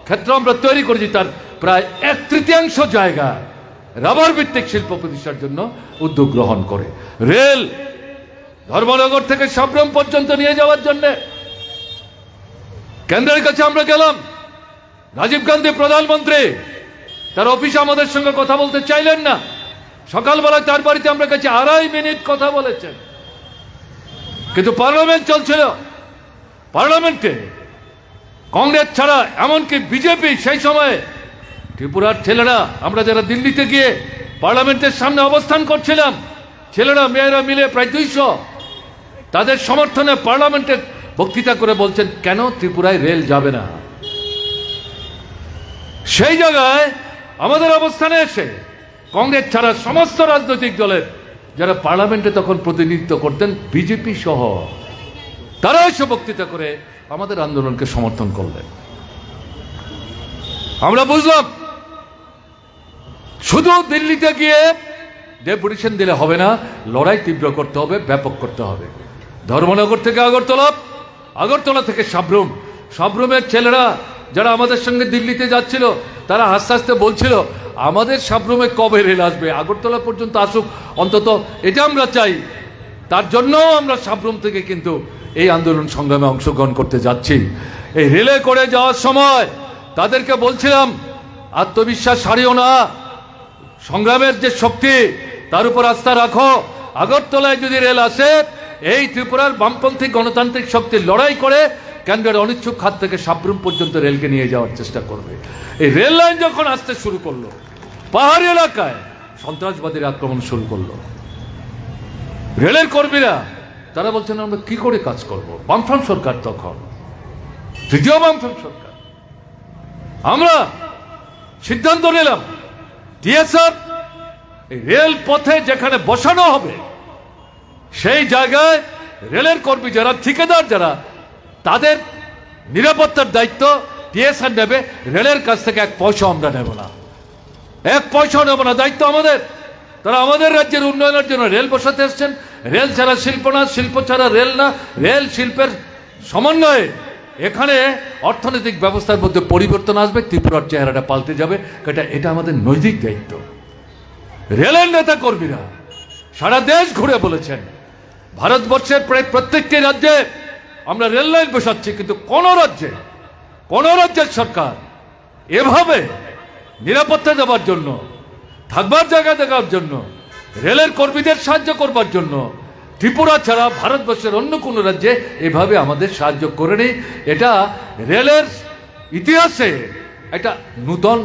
ক্ষেত্র আমরা তৈরি করেছি তার প্রায় 1/3 জায়গা রাবার ভিত্তিক শিল্প প্রতিষ্ঠার জন্য উদ্যোগ গ্রহণ করে। রেল ধর্মনগর থেকে সাবরম পর্যন্ত নিয়ে যাওয়ার জন্য কেন্দ্রের কাছে আমরা গেলাম। রাজীব গান্ধী প্রধানমন্ত্রী, তার অফিসে আমাদের সঙ্গে কথা বলতে চাইলেন না। সকালবেলায় তার বাড়িতে আমরা কাছে 2.5 মিনিট কথা বলেছেন, কিন্তু পার্লামেন্ট চলছিল। পার্লামেন্টে কংগ্রেস ছাড়া এমনকি বিজেপি সেই সময়ে ত্রিপুরার ছেলেরা, আমরা যারা দিল্লিতে গিয়ে পার্লামেন্টের সামনে অবস্থান করছিলাম, ছেলেরা মেয়েরা মিলে প্রায় 200 তাদের সমর্থনে পার্লামেন্টে বক্তৃতা করে বলছেন কেন ত্রিপুরায় রেল যাবে না। সেই জায়গায় আমাদের অবস্থানে এসে কংগ্রেস ছাড়া সমস্ত রাজনৈতিক দলের যারা পার্লামেন্টে তখন প্রতিনিধিত্ব করতেন বিজেপি সহ, তারা এসে বক্তৃতা করে আমাদের আন্দোলনকে সমর্থন করলেন। আমরা বুঝলাম শুধু দিল্লিতে গিয়ে ডেপুটেশন দিলে হবে না, লড়াই তীব্র করতে হবে, ব্যাপক করতে হবে। ধর্মনগর থেকে আগরতলা, আগরতলা থেকে সাবরুম, সাবরুমের ছেলেরা যারা আমাদের সঙ্গে দিল্লিতে যাচ্ছিল তারা হাসতে হাসতে বলছিল আমাদের সাবরুমে কবে রেল আসবে, আগরতলা পর্যন্ত আসুক অন্তত, এটা আমরা চাই। তার জন্য আমরা সাবরুম থেকে কিন্তু এই আন্দোলন সংগ্রামে অংশগ্রহণ করতে যাচ্ছি। এই রেলে করে যাওয়ার সময় তাদেরকে বলছিলাম আত্মবিশ্বাস হারিও না, সংগ্রামের যে শক্তি তার উপর আস্থা রাখো। আগরতলায় যদি রেল আসে, এই ত্রিপুরার বামপন্থী গণতান্ত্রিক শক্তির লড়াই করে কেন্দ্রের অনিচ্ছুক হাত থেকে সাবরুম পর্যন্ত রেলকে নিয়ে যাওয়ার চেষ্টা করবে। এই রেল লাইন যখন আসতে শুরু করলো, পাহাড়ি এলাকায় সন্ত্রাসবাদীর আক্রমণ শুরু করলো। রেলের কর্মীরা তারা বলছেন আমরা কি করে কাজ করব, বামফ্রন্ট সরকার, তখন তৃতীয় বামফ্রন্ট সরকার। আমরা সিদ্ধান্ত নিলাম টিএসআর এই রেল পথে যেখানে বসানো হবে সেই জায়গায় রেলের কর্মী যারা, ঠিকাদার যারা, তাদের নিরাপত্তার দায়িত্ব টিএসআর নেবে। রেলের কাছ থেকে এক পয়সা আমরা নেব না, এক পয়সা নেব না, দায়িত্ব আমাদের। তারা আমাদের রাজ্যের উন্নয়নের জন্য রেল বসাতে এসছেন। রেল ছাড়া শিল্প না, শিল্প ছাড়া রেল না, রেল শিল্পের সমন্বয়ে এখানে অর্থনৈতিক ব্যবস্থার মধ্যে পরিবর্তন আসবে, ত্রিপুরার চেহারাটা পাল্টে যাবে। এটা আমাদের নৈতিক দায়িত্ব। রেলের নেতা কর্মীরা সারা দেশ ঘুরে বলেছেন ভারতবর্ষের প্রায় প্রত্যেকটি রাজ্যে আমরা রেল লাইন বসাচ্ছি, কিন্তু কোন রাজ্যের সরকার এভাবে নিরাপত্তা দেওয়ার জন্য, থাকবার জায়গা দেওয়ার জন্য, রেলের কর্মীদের সাহায্য করবার জন্য ত্রিপুরা ছাড়া ভারতবর্ষের অন্য কোনো রাজ্যে এভাবে আমাদের সাহায্য করেনি। এটা রেলের ইতিহাসে একটা নূতন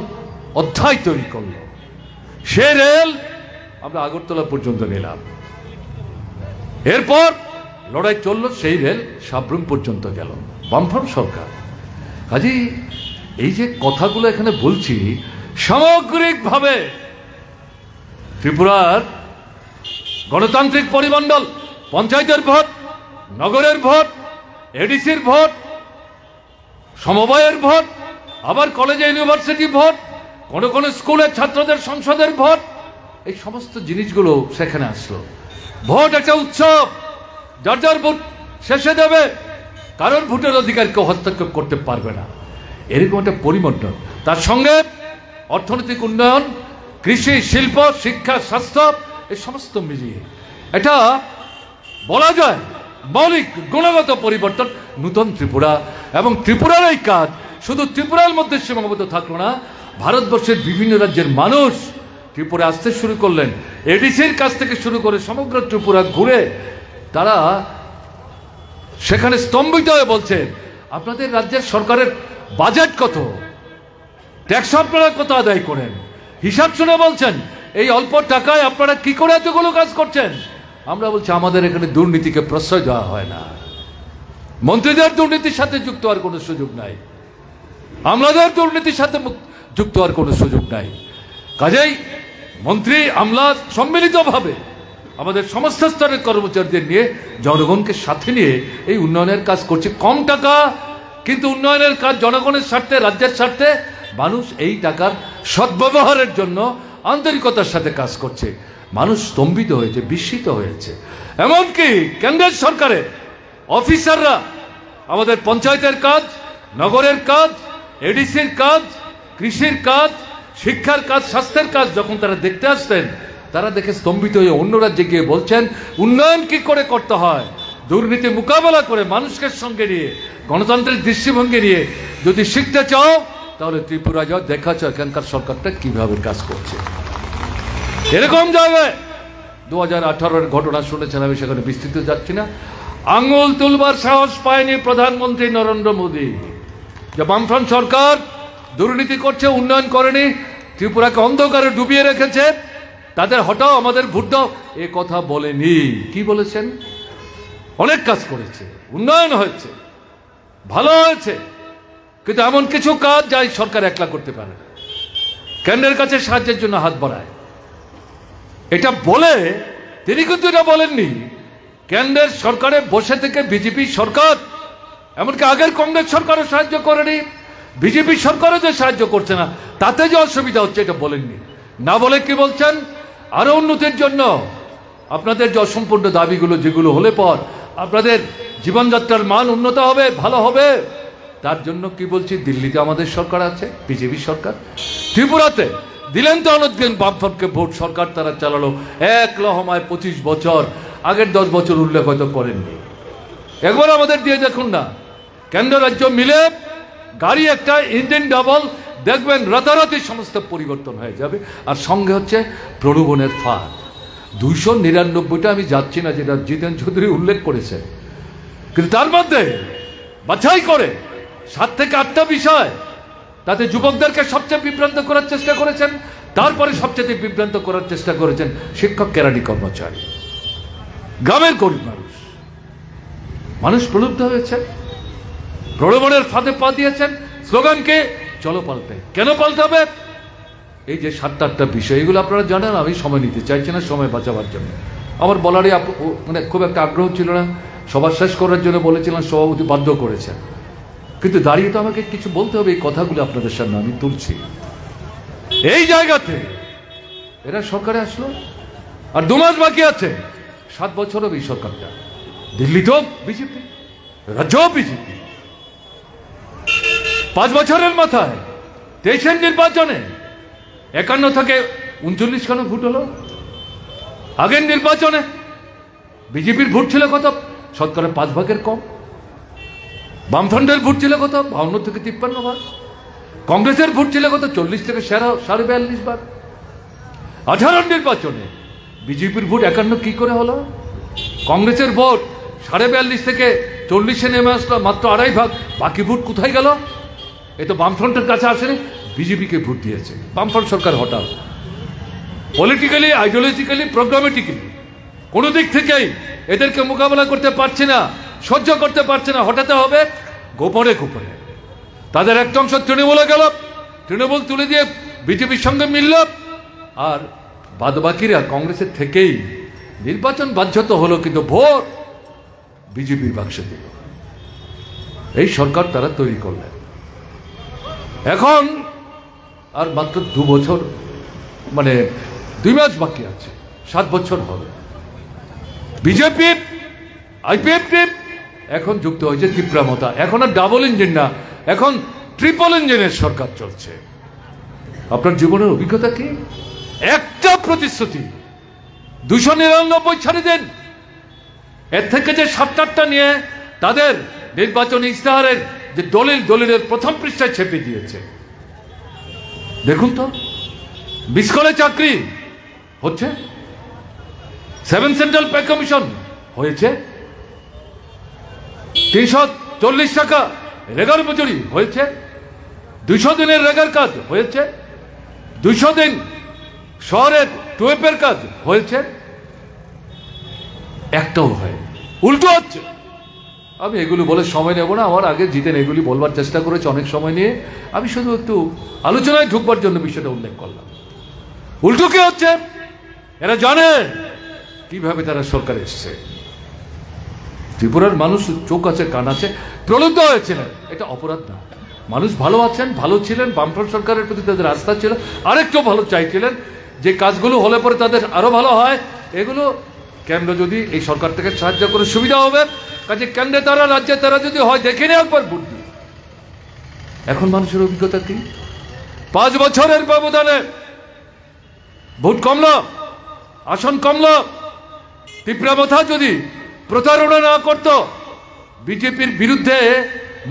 অধ্যায় তৈরি করলো। সে রেল আমরা আগরতলা পর্যন্ত নিলাম, এরপর লড়াই চললো, সেই রেল সাবরুম পর্যন্ত গেল, বামফ্রন্ট সরকার। কাজেই এই যে কথাগুলো এখানে বলছি, সামগ্রিকভাবে ত্রিপুরার গণতান্ত্রিক পরিমণ্ডল, পঞ্চায়েতের ভোট, নগরের ভোট, এডিসির ভোট, সমবায়ের ভোট, আবার কলেজে ইউনিভার্সিটি ভোট, কোন স্কুলের ছাত্রদের সংসদের ভোট, এই সমস্ত জিনিসগুলো সেখানে আসলো। ভোট একটা উৎসব, যার যার ভোট শেষে দেবে, কারণ ভোটের অধিকার কেউ হস্তক্ষেপ করতে পারবে না, এরকম একটা পরিমণ্ডল। তার সঙ্গে অর্থনৈতিক উন্নয়ন, কৃষি, শিল্প, শিক্ষা, স্বাস্থ্য, এই সমস্ত মিলিয়ে এটা বলা যায় মৌলিক গুণগত পরিবর্তন, নূতন ত্রিপুরা। এবং ত্রিপুরার এই কাজ শুধু ত্রিপুরার মধ্যে সীমাবদ্ধ থাকলো না, ভারতবর্ষের বিভিন্ন রাজ্যের মানুষ ত্রিপুরা আসতে শুরু করলেন। এডিসির কাছ থেকে শুরু করে সমগ্র ত্রিপুরা ঘুরে তারা সেখানে স্তম্ভিত হয়ে বলছেন আপনাদের রাজ্যের সরকারের বাজেট কত, ট্যাক্স আপনারা কত আদায় করেন, হিসাব শুনে বলছেন এই অল্প টাকায় আপনারা কি করে এতগুলো কাজ করছেন। আমরা বলছি আমাদের এখানে দুর্নীতিকে প্রশ্রয় দেওয়া হয় না, মন্ত্রীদের দুর্নীতির সাথে যুক্ত হওয়ার কোনো সুযোগ নাই, আমলাদের দুর্নীতির সাথে যুক্ত হওয়ার কোনো সুযোগ নাই। কাজেই মন্ত্রী, আমলা সম্মিলিতভাবে আমাদের সমস্ত স্তরের কর্মচারীদের নিয়ে, জনগণকে সাথে নিয়ে এই উন্নয়নের কাজ করছে। কম টাকা, কিন্তু উন্নয়নের কাজ জনগণের স্বার্থে, রাজ্যের স্বার্থে। মানুষ এই টাকার সদ্ব্যবহারের জন্য আন্তরিকতার সাথে কাজ করছে। মানুষ স্তম্ভিত হয়েছে, বিস্মিত হয়েছে। এমনকি কেন্দ্রের সরকারের অফিসাররা আমাদের পঞ্চায়েতের কাজ, নগরের কাজ, এডিসির কাজ, কৃষির কাজ, শিক্ষার কাজ, স্বাস্থ্যের কাজ যখন তারা দেখতে আসতেন, তারা দেখে স্তম্ভিত হয়ে অন্য রাজ্যে গিয়ে বলছেন উন্নয়ন কি করে করতে হয়, দুর্নীতি মোকাবেলা করে মানুষকে সঙ্গে নিয়ে, গণতান্ত্রিক দৃষ্টিভঙ্গি নিয়ে যদি শিখতে চাও তাহলে ত্রিপুরা যাও, দেখাচ্ছ এখানকার সরকারটা কিভাবে কাজ করছে। এরকম জায়গায় 2018-এর ঘটনা শুনেছেন, আমি সেখানে বিস্তৃত যাচ্ছি না। আঙুল তুলবার সাহস পায়নি প্রধানমন্ত্রী নরেন্দ্র মোদী, যে বামফ্রন্ট সরকার দুর্নীতি করছে, উন্নয়ন করেনি, ত্রিপুরাকে অন্ধকারে ডুবিয়ে রেখেছে, তাদের হটাও, আমাদের ভোট দাও, এ কথা বলেনি। কি বলেছেন? অনেক কাজ করেছে, উন্নয়ন হয়েছে, ভালো হয়েছে, কিন্তু এমন কিছু কাজ যাই সরকার একলা করতে পারে না, কেন্দ্রের কাছে সাহায্যের জন্য হাত বাড়ায়। এটা বলে তিনি কিন্তু এটা বলেননি কেন্দ্রের সরকারে বসে থেকে বিজেপি সরকার এমনকি আগের কংগ্রেস সরকারও সাহায্য করেনি, বিজেপি সরকারও যে সাহায্য করছে না, তাতে যে অসুবিধা হচ্ছে এটা বলেননি। না বলে কি বলছেন, আরো উন্নতির জন্য আপনাদের যে অসম্পূর্ণ দাবিগুলো যেগুলো হলে পর আপনাদের জীবনযাত্রার মান উন্নত হবে, ভালো হবে, তার জন্য কি বলছি, দিল্লিতে আমাদের সরকার আছে, বিজেপি সরকার। ত্রিপুরাতে দিলেন তো অনেকদিন বামফ্রন্টকে ভোট, সরকার তারা চালালো এক লহমায় 25 বছর, আগের 10 বছর উল্লেখ হয়তো করেননি। একবার আমাদের দিয়ে দেখুন না, কেন্দ্র রাজ্য মিলে গাড়ি একটা, ইঞ্জিন ডাবল, দেখবেন রাতারাতি সমস্ত পরিবর্তন হয়ে যাবে। আর সঙ্গে হচ্ছে প্রলোভনের ফাঁদ। 299টা আমি যাচ্ছি না, যেটা জিতেন চৌধুরী উল্লেখ করেছে, কিন্তু তার মধ্যে বাছাই করে 7 থেকে 8টা বিষয়, তাতে যুবকদেরকে সবচেয়ে বিভ্রান্ত করার চেষ্টা করেছেন, তারপরে সবচেয়ে বিভ্রান্ত করার চেষ্টা করেছেন শিক্ষক, কেরানি, কর্মচারী, গ্রামের গরিব মানুষ। মানুষ প্রলুব্ধ হয়েছে, প্রলোভনের ফাঁদে পা দিয়েছেন। স্লোগানকে চলো পাল্টে, কেন পাল্টাবে? এই যে 7-8টা বিষয়, এগুলো আপনারা জানেন, আমি সময় নিতে চাইছি না, সময় বাঁচাবার জন্য। আমার বলারই মানে খুব একটা আগ্রহ ছিল না, সবার শেষ করার জন্য বলেছিলাম, সভাপতি বাধ্য করেছেন। কিন্তু দাঁড়িয়ে তো আমাকে কিছু বলতে হবে, এই কথাগুলো আপনাদের সামনে আমি তুলছি। এই জায়গাতে এরা সরকারে আসলো, আর 2 মাস বাকি আছে, 7 বছর হবে এই সরকারটা। দিল্লিতেও বিজেপি, রাজ্যও বিজেপি। 5 বছরের মাথায় 23-এর নির্বাচনে 51 থেকে 39 কেন ভোট হলো? আগের নির্বাচনে বিজেপির ভোট ছিল কত? শতকরা 5 ভাগের কম। বামফ্রন্টের ভোট ছিল কত? 52 থেকে 53 ভাগ। কংগ্রেসের ভোট ছিল কত? 40 থেকে 42.5 ভাগ। 18 নির্বাচনে বিজেপির ভোট 51 কি করে হলো? কংগ্রেসের ভোট 42.5 থেকে 40-এ নেমে আসলো মাত্র 2.5 ভাগ। বাকি ভোট কোথায় গেল? এ তো বামফ্রন্টের কাছে আসেনি, বিজেপিকে ভোট দিয়েছে। বামফ্রন্ট সরকার হঠাৎ পলিটিক্যালি, আইডিওলজিক্যালি, প্রোগ্রামেটিক্যালি কোনো দিক থেকেই এদেরকে মোকাবেলা করতে পারছে না, সহ্য করতে পারছে না। হঠাৎ হবে গোপনে গোপনে তাদের একটা অংশ তৃণমূলে গেল, তৃণমূল তুলে দিয়ে বিজেপির সঙ্গে মিলল, আর বাদবাকিরা কংগ্রেসের থেকেই নির্বাচন বাধ্যত হলো, কিন্তু ভোট বিজেপির বাক্সে দিল। এই সরকার তারা তৈরি করলেন। এখন আর মাত্র 2 বছর, মানে 2 মাস বাকি আছে, 7 বছর হবে। বিজেপি, আইপিএফটি এখন যুক্ত হয়েছে তীব্রামতা। এখন আর ডাবল ইঞ্জিন না, এখন ট্রিপল ইঞ্জিনের সরকার চলছে। আপনার জীবনের অভিজ্ঞতা কি? একটা প্রতিশ্রুতি 299 ছাড়ি দেন, এর থেকে যে 7-8টা নিয়ে তাদের নির্বাচনী ইস্তাহারের যে দলিলের প্রথম পৃষ্ঠায় ছেপে দিয়েছে। দেখুন তো, 20 করে চাকরি হচ্ছে, 7 সেন্ট্রাল পে কমিশন হয়েছে, 340 টাকা রেগার মজুরি হয়েছে, 200 দিনের রেগার কাজ হয়েছে, 200 দিন শহরের টুয়েপের কাজ হয়েছে, একটাও হয়, উল্টো হচ্ছে। আমি এগুলো বলে সময় নেব না, আমার আগে জিতেন এগুলি বলবার চেষ্টা করেছে অনেক সময় নিয়ে। আমি শুধু একটু আলোচনায় ঢুকবার জন্য বিষয়টা উল্লেখ করলাম। উল্টো কি হচ্ছে? এরা জানে কিভাবে তারা সরকার এসছে। ত্রিপুরার মানুষ চোখ আছে, কান আছে, প্রলুব্ধ হয়েছিলেন, এটা অপরাধ না। মানুষ ভালো আছেন, ভালো ছিলেন, বামফ্রন্ট সরকারের প্রতি তাদের আস্থা ছিল, আরেকটু ভালো চাইছিলেন, যে কাজগুলো হলে পরে তাদের আরো ভালো হয়। এগুলো কেন্দ্র যদি এই সরকার থেকে সাহায্য করে সুবিধা হবে, কাজে কেন্দ্রে তারা, রাজ্যে তারা যদি হয় দেখে নেই একবার ভোট দিয়ে। এখন মানুষের অভিজ্ঞতা কি? 5 বছরের ব্যবধানে ভোট কমল, আসন কমল। তীব্রামথা যদি প্রতারণা না করত, বিজেপির বিরুদ্ধে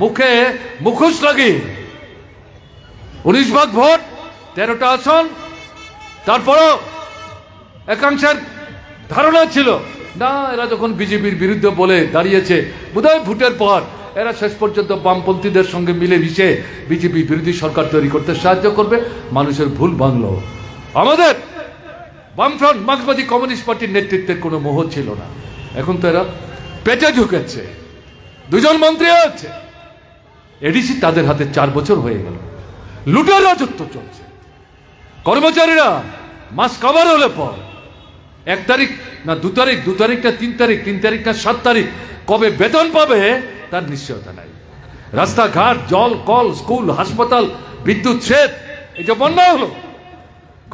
মুখে মুখোশ লাগিয়ে 19 ভাগ ভোট, 13টা আসন, তারপরও একাংশের ধারণা ছিল না এরা যখন বিজেপির বিরুদ্ধে বলে দাঁড়িয়েছে, বোধহয় ভোটের পর এরা শেষ পর্যন্ত বামপন্থীদের সঙ্গে মিলে মিশে বিজেপি বিরোধী সরকার তৈরি করতে সাহায্য করবে। মানুষের ভুল ভাঙল। আমাদের বামফ্রন্ট, মার্ক্সবাদী কমিউনিস্ট পার্টির নেতৃত্বের কোনো মোহ ছিল না। এখন তো এরা পেটে ঢুকেছে, 2 জন মন্ত্রী হচ্ছে, এডিসি তাদের হাতে 4 বছর হয়ে গেল। লুটের রাজত্ব চলছে। কর্মচারীরা মাস কভার হলে পর 1 তারিখ না 2 তারিখ, 2 তারিখ না 3 তারিখ, 3 তারিখ না 7 তারিখ কবে বেতন পাবে তার নিশ্চয়তা নাই। রাস্তাঘাট, জল, কল, স্কুল, হাসপাতাল, বিদ্যুৎ, সেচ, এই যে বন্যা হলো,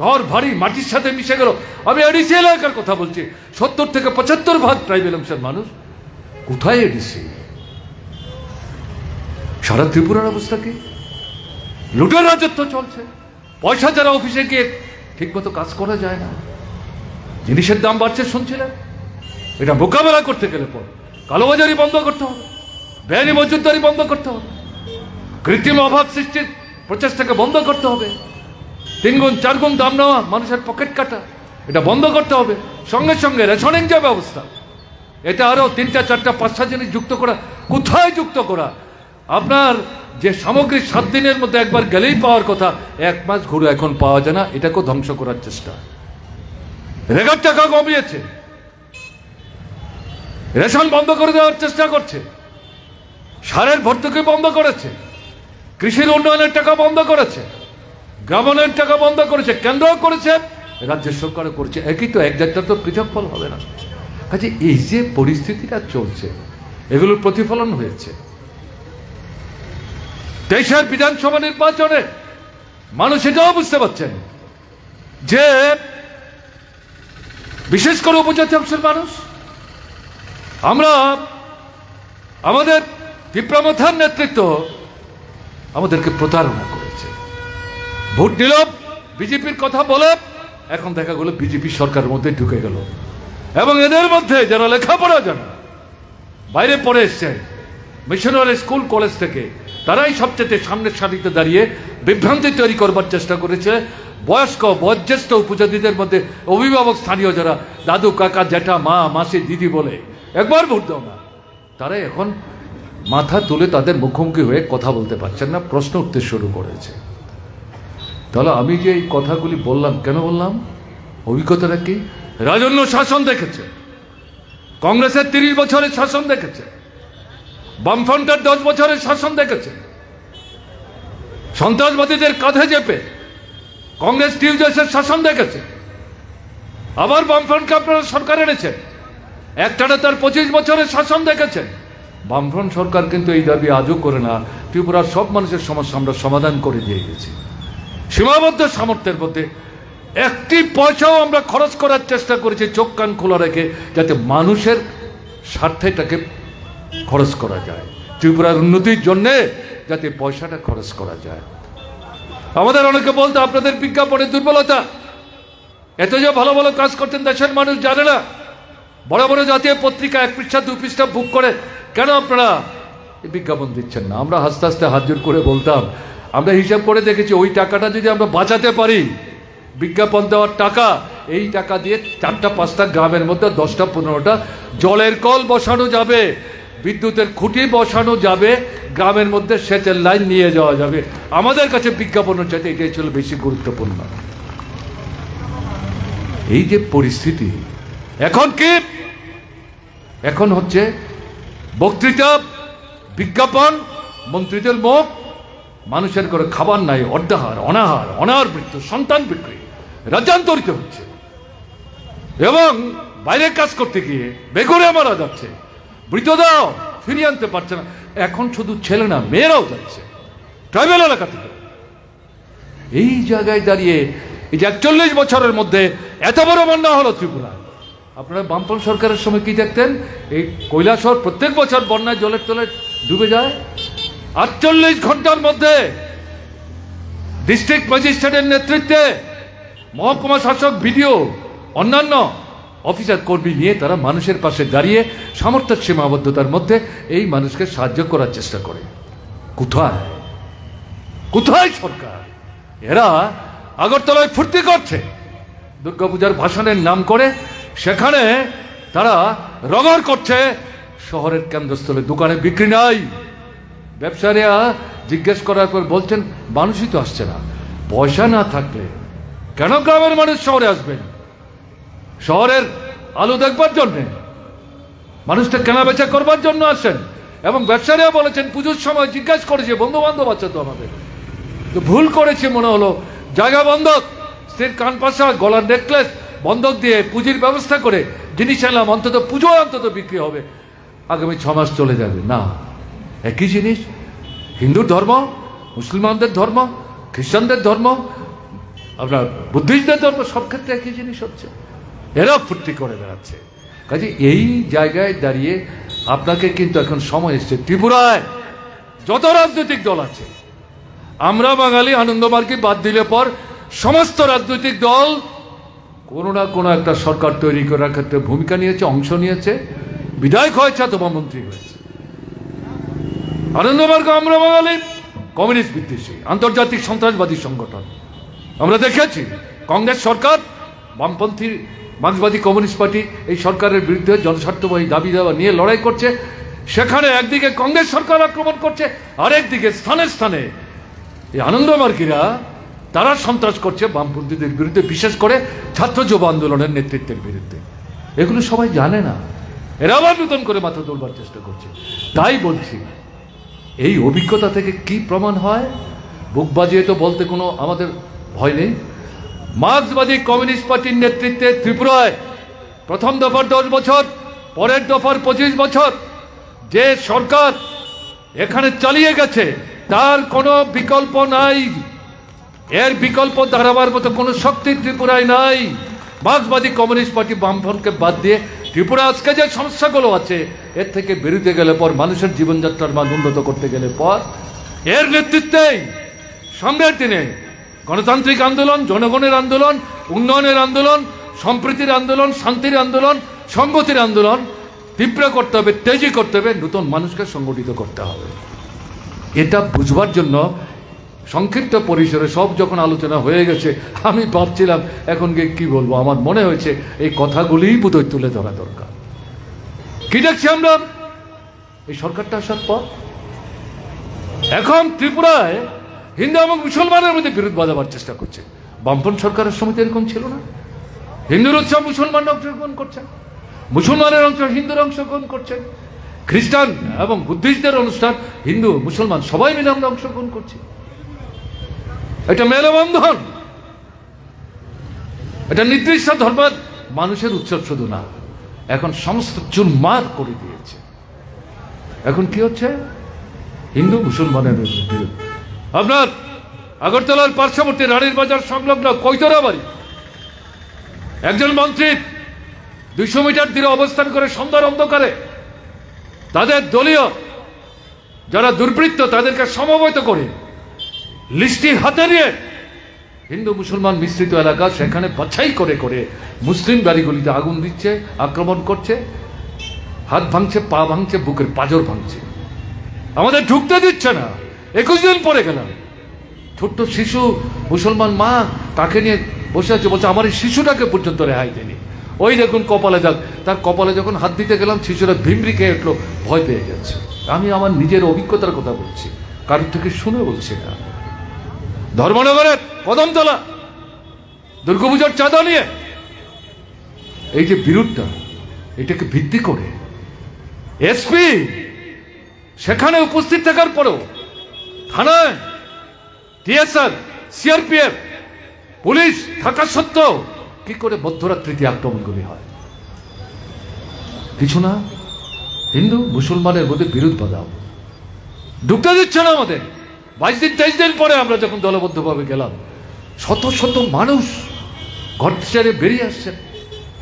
ঘর ভারী মাটির সাথে মিশে গেল। আমি এডিসি এলাকার কথা বলছি, 70 থেকে 75% ট্রাইবেল অংশের মানুষ। কোথায় এডিসি? সারা ত্রিপুরার অবস্থা কি? লুটের রাজত্ব চলছে। পয়সা যারা অফিসে গিয়ে ঠিক মতো কাজ করা যায় না। জিনিসের দাম বাড়ছে শুনছিলেন। এটা মোকাবেলা করতে গেলে পর কালোবাজারি বন্ধ করতে হবে, বেআইনি মজুতদারি বন্ধ করতে হবে, কৃত্রিম অভাব সৃষ্টির প্রচেষ্টাকে বন্ধ করতে হবে, 3 গুণ 4 গুণ দাম নেওয়া, মানুষের পকেট কাটা, এটা বন্ধ করতে হবে। সঙ্গে সঙ্গে রেশনিং যে ব্যবস্থা, এটা আরো 3টা 4টা 5টা জিনিস যুক্ত করা। কোথায় যুক্ত করা? আপনার যে সামগ্রী 7 দিনের মধ্যে একবার গেলেই পাওয়ার কথা, 1 মাস ঘুরে এখন পাওয়া যায় না। এটাকেও ধ্বংস করার চেষ্টা। রেগার টাকা কমিয়েছে, রেশন বন্ধ করে দেওয়ার চেষ্টা করছে, সারের ভর্তুকি বন্ধ করেছে, কৃষির উন্নয়নের টাকা বন্ধ করেছে, গ্রামোন্নয়নের টাকা বন্ধ করেছে, কেন্দ্র করেছে, রাজ্য সরকারও করেছে। একই তো, এক জায়গাটা তো পৃথক ফল হবে না। কাজে এই যে পরিস্থিতিটা চলছে, এগুলোর প্রতিফলন হয়েছে 23-এর বিধানসভা নির্বাচনে। মানুষ এটাও বুঝতে পারছেন যে বিশেষ করে উপজাতি অংশের মানুষ, আমরা আমাদের বিপ্লবথার নেতৃত্ব আমাদেরকে প্রতারণা করেছে। ভোট দিল বিজেপির কথা বলে, এখন দেখা গেল বিজেপি সরকারের মধ্যে ঢুকে গেল। এবং এদের মধ্যে যারা লেখাপড়া জানে, বাইরে পড়ে এসছে মিশনারি স্কুল কলেজ থেকে, তারাই সবচেয়ে সামনের সারিতে দাঁড়িয়ে বিভ্রান্তি তৈরি করবার চেষ্টা করেছে। বয়স্ক বয়োজ্যেষ্ঠ উপজাতিদের মধ্যে অভিভাবক স্থানীয় যারা দাদু, কাকা, জ্যাঠা, মা, মাসি, দিদি বলে একবার ভোট দাও না, তারাই এখন মাথা তুলে তাদের মুখোমুখি হয়ে কথা বলতে পারছেন না, প্রশ্ন উঠতে শুরু করেছে। তাহলে আমি যে এই কথাগুলি বললাম, কেন বললাম? অভিজ্ঞতাটা কি? রাজন্য শাসন দেখেছে, কংগ্রেসের 30 বছরের শাসন দেখেছে, বামফ্রন্টের 10 বছরের শাসন দেখেছে। সন্ত্রাসবাদীদের কাঁধে চেপে কংগ্রেস টিউজার্সের শাসন দেখেছে। আবার বামফ্রন্টকে আপনারা সরকার এনেছেন, একটানা তার 25 বছরের শাসন দেখেছেন। বামফ্রন্ট সরকার কিন্তু এই দাবি আজও করে না, ত্রিপুরার সব মানুষের সমস্যা আমরা সমাধান করে দিয়ে গেছি। সীমাবদ্ধ সামর্থ্যের মধ্যে একটি পয়সাও আমরা খরচ করার চেষ্টা করেছি চোখ কান খোলা রেখে, যাতে মানুষের স্বার্থে এটাকে খরচ করা যায়, ত্রিপুরার উন্নতির জন্যে যাতে পয়সাটা খরচ করা যায়। আমাদের অনেকে বলতো আপনাদের বিজ্ঞাপনের দুর্বলতা, এত যে ভালো ভালো কাজ করতেন দেশের মানুষ জানে না। বড় বড় জাতীয় পত্রিকা 1 পৃষ্ঠা 2 পৃষ্ঠা বুক করে কেন আপনারা বিজ্ঞাপন দিচ্ছেন না? আমরা হাসতে হাসতে হাত জোর করে বলতাম, আমরা হিসাব করে দেখেছি ওই টাকাটা যদি আমরা বাঁচাতে পারি, বিজ্ঞাপন দেওয়ার টাকা, এই টাকা দিয়ে 4টা 5টা গ্রামের মধ্যে 10টা 15টা জলের কল বসানো যাবে, বিদ্যুতের খুঁটি বসানো যাবে, গ্রামের মধ্যে সেচের লাইন নিয়ে যাওয়া যাবে। আমাদের কাছে বিজ্ঞাপনের চাইতে এটাই ছিল বেশি গুরুত্বপূর্ণ। এই যে পরিস্থিতি এখন, কি এখন হচ্ছে বক্তৃতা, বিজ্ঞাপন, মন্ত্রীদের মুখ, মানুষের করে খাবার নাই, অর্ধাহার, অনাহার, অনাহার মৃত্যু, সন্তান বিক্রি, রাজ্যান্তরিত হচ্ছে এবং বাইরে কাজ করতে গিয়ে বেঘরে মারা যাচ্ছে, মৃতদেহ ফিরিয়ে আনতে পারছে না। এখন শুধু ছেলে না, মেয়েরাও যাচ্ছে ট্রাইবেল এলাকা থেকে। এই জায়গায় দাঁড়িয়ে এই যে 41 বছরের মধ্যে এত বড় বন্যা হলো ত্রিপুরায়। আপনারা বামপন্থী সরকারের সময় কি দেখতেন? এই কৈলাসহর প্রত্যেক বছর বন্যায় জলের তলে ডুবে যায়। 48 ঘন্টার মধ্যে ডিস্ট্রিক্ট ম্যাজিস্ট্রেটের নেতৃত্বে মহকুমা শাসক, বিডিও, অন্যান্য অফিসার কর্মী নিয়ে তারা মানুষের পাশে দাঁড়িয়ে সামর্থ্যের সীমাবদ্ধতার মধ্যে এই মানুষকে সাহায্য করার চেষ্টা করে। কোথায় কোথায় সরকার? এরা আগরতলায় ফুর্তি করছে দুর্গাপূজার ভাষণের নাম করে, সেখানে তারা রগড় করছে শহরের কেন্দ্রস্থলে। দোকানে বিক্রি নাই, ব্যবসায়ীরা জিজ্ঞেস করার পর বলছেন মানুষই তো আসছে না। পয়সা না থাকলে কেন গ্রামের মানুষ শহরে আসবেন? শহরের আলো দেখবার জন্যে, মানুষটা কেনা বেচা করবার জন্য আসেন। এবং ব্যবসায়ীরা বলেছেন, পুজোর সময় জিজ্ঞাসা করেছে, বন্ধু বান্ধব আছে তো আমাদের, তো ভুল করেছে মনে হলো, জায়গা বন্ধক, স্ত্রীর কানপাশা, গলার নেকলেস বন্ধক দিয়ে পুঁজির ব্যবস্থা করে জিনিস এলাম, অন্তত পুজো অন্তত বিক্রি হবে, আগামী 6 মাস চলে যাবে। না, একই জিনিস হিন্দুর ধর্ম, মুসলমানদের ধর্ম, খ্রিস্টানদের ধর্ম, আপনার বুদ্ধিস্টদের ধর্ম, সব ক্ষেত্রে একই জিনিস হচ্ছে। এরা ফুর্তি করে বেড়াচ্ছে। কাজে এই জায়গায় দাঁড়িয়ে আপনাকে কিন্তু এখন সময় এসছে, ত্রিপুরায় যত রাজনৈতিক দল আছে, আমরা বাঙালি আনন্দমার্গকে বাদ দিলে পর সমস্ত রাজনৈতিক দল কোনো না কোনো একটা সরকার তৈরি করার ক্ষেত্রে ভূমিকা নিয়েছে, অংশ নিয়েছে, বিধায়ক হয়েছে অথবা মন্ত্রী হয়েছে। আনন্দমার্গ আমরা বাঙালি কমিউনিস্ট বিদ্বেষী আন্তর্জাতিক সন্ত্রাসবাদী সংগঠন। আমরা দেখেছি কংগ্রেস সরকার, বামপন্থী মার্ক্সবাদী কমিউনিস্ট পার্টি এই সরকারের বিরুদ্ধে জনস্বার্থবাহী দাবি দেওয়া নিয়ে লড়াই করছে। সেখানে একদিকে কংগ্রেস সরকার আক্রমণ করছে, আরেকদিকে স্থানে স্থানে এই আনন্দমার্গীরা তারা সন্ত্রাস করছে বামপন্থীদের বিরুদ্ধে, বিশেষ করে ছাত্র যুব আন্দোলনের নেতৃত্বের বিরুদ্ধে। এগুলো সবাই জানে না, এরা আবার নতুন করে মাথা তোলবার চেষ্টা করছে। তাই বলছি, এই অভিজ্ঞতা থেকে কি প্রমাণ হয়, বুক বাজিয়ে তো বলতে কোনো আমাদের ভয় নেই। মার্ক্সবাদী কমিউনিস্ট পার্টির নেতৃত্বে ত্রিপুরায় প্রথম দফার 10 বছর, পরের দফার 25 বছর যে সরকার এখানে চালিয়ে গেছে তার কোনো বিকল্প নাই। এর বিকল্প দাঁড়াবার মতো কোনো শক্তি ত্রিপুরায় নাই। মার্ক্সবাদী কমিউনিস্ট পার্টি বামফ্রন্টকে বাদ দিয়ে ত্রিপুরা আজকে যে সমস্যাগুলো আছে এর থেকে বেরোতে গেলে পর, মানুষের জীবনযাত্রার মান উন্নত করতে গেলে পর এর নেতৃত্বেই সামনের দিনে গণতান্ত্রিক আন্দোলন, জনগণের আন্দোলন, উন্নয়নের আন্দোলন, সম্প্রীতির আন্দোলন, শান্তির আন্দোলন, সংগতির আন্দোলন তীব্র করতে হবে, তেজি করতে হবে, নতুন মানুষকে সংগঠিত করতে হবে। এটা বুঝবার জন্য সংক্ষিপ্ত পরিসরে সব যখন আলোচনা হয়ে গেছে, আমি ভাবছিলাম এখন গিয়ে কি বলবো। আমার মনে হয়েছে এই কথাগুলিই বোধহয় তুলে ধরা দরকার। কি দেখছি আমরা এই সরকারটা আসার পর? এখন ত্রিপুরায় হিন্দু এবং মুসলমানের মধ্যে বিরোধ বাঁধাবার চেষ্টা করছে। বামপন্থী সরকারের সময় এরকম ছিল না। হিন্দুর উৎসব মুসলমানরা অংশগ্রহণ করছেন, মুসলমানের অংশ হিন্দুরা অংশগ্রহণ করছেন, খ্রিস্টান এবং বুদ্ধিস্টদের অনুষ্ঠান হিন্দু মুসলমান সবাই মিলে আমরা অংশগ্রহণ করছি। এটা মেলবন্ধন, এটা নির্দিষ্ট ধর্মের মানুষের উৎসব শুধু না, এখন সমস্ত চুরমার করে দিয়েছে। এখন কি হচ্ছে? হিন্দু মুসলমানের বিরোধ। আপনার আগরতলার পার্শ্ববর্তী রানীর বাজার সংলগ্ন কৈতরা বাড়ি একজন মন্ত্রী 200 মিটার দূরে অবস্থান করে সন্ধ্যার অন্ধকারে তাদের দলীয় যারা দুর্বৃত্ত তাদেরকে সমবেত করে লিস্টি হাতে নিয়ে হিন্দু মুসলমান মিশ্রিত এলাকা সেখানে বাছাই করে করে মুসলিম বাড়িগুলিতে আগুন দিচ্ছে, আক্রমণ করছে, হাত ভাঙছে, পা ভাঙছে, বুকের পাঁজর ভাঙছে, আমাদের ঢুকতে দিচ্ছে না। 21 দিন পরে গেলাম, ছোট্ট শিশু মুসলমান মা তাকে নিয়ে বসে আছে, বলছে আমার এই শিশুটাকে পর্যন্ত রেহাই দেয়নি। ওই দেখুন কপালে দাগ, তার কপালে যখন হাত দিতে গেলাম শিশুরা ভিমরি খেয়ে উঠলো, ভয় পেয়ে গেছে। আমি আমার নিজের অভিজ্ঞতার কথা বলছি, কারোর থেকে শুনে বলছি না। ধর্মনগরের কদমতলা দুর্গাপূজার চাঁদা নিয়ে এই যে বিরোধটা, এটাকে ভিত্তি করে এসপি সেখানে উপস্থিত থাকার পরেও থানায় টিএসআর, সিআরপিএফ, পুলিশ থাকা সত্ত্বেও কি করে মধ্যরাত্রিতে আক্রমণগুলি হয়? কিছু না, হিন্দু মুসলমানের মধ্যে বিরোধ বাঁধাও, ঢুকতে দিচ্ছে না আমাদের। 22 দিন 23 দিন পরে আমরা যখন দলবদ্ধভাবে গেলাম, শত শত মানুষ ঘর ছেড়ে বেরিয়ে আসছেন,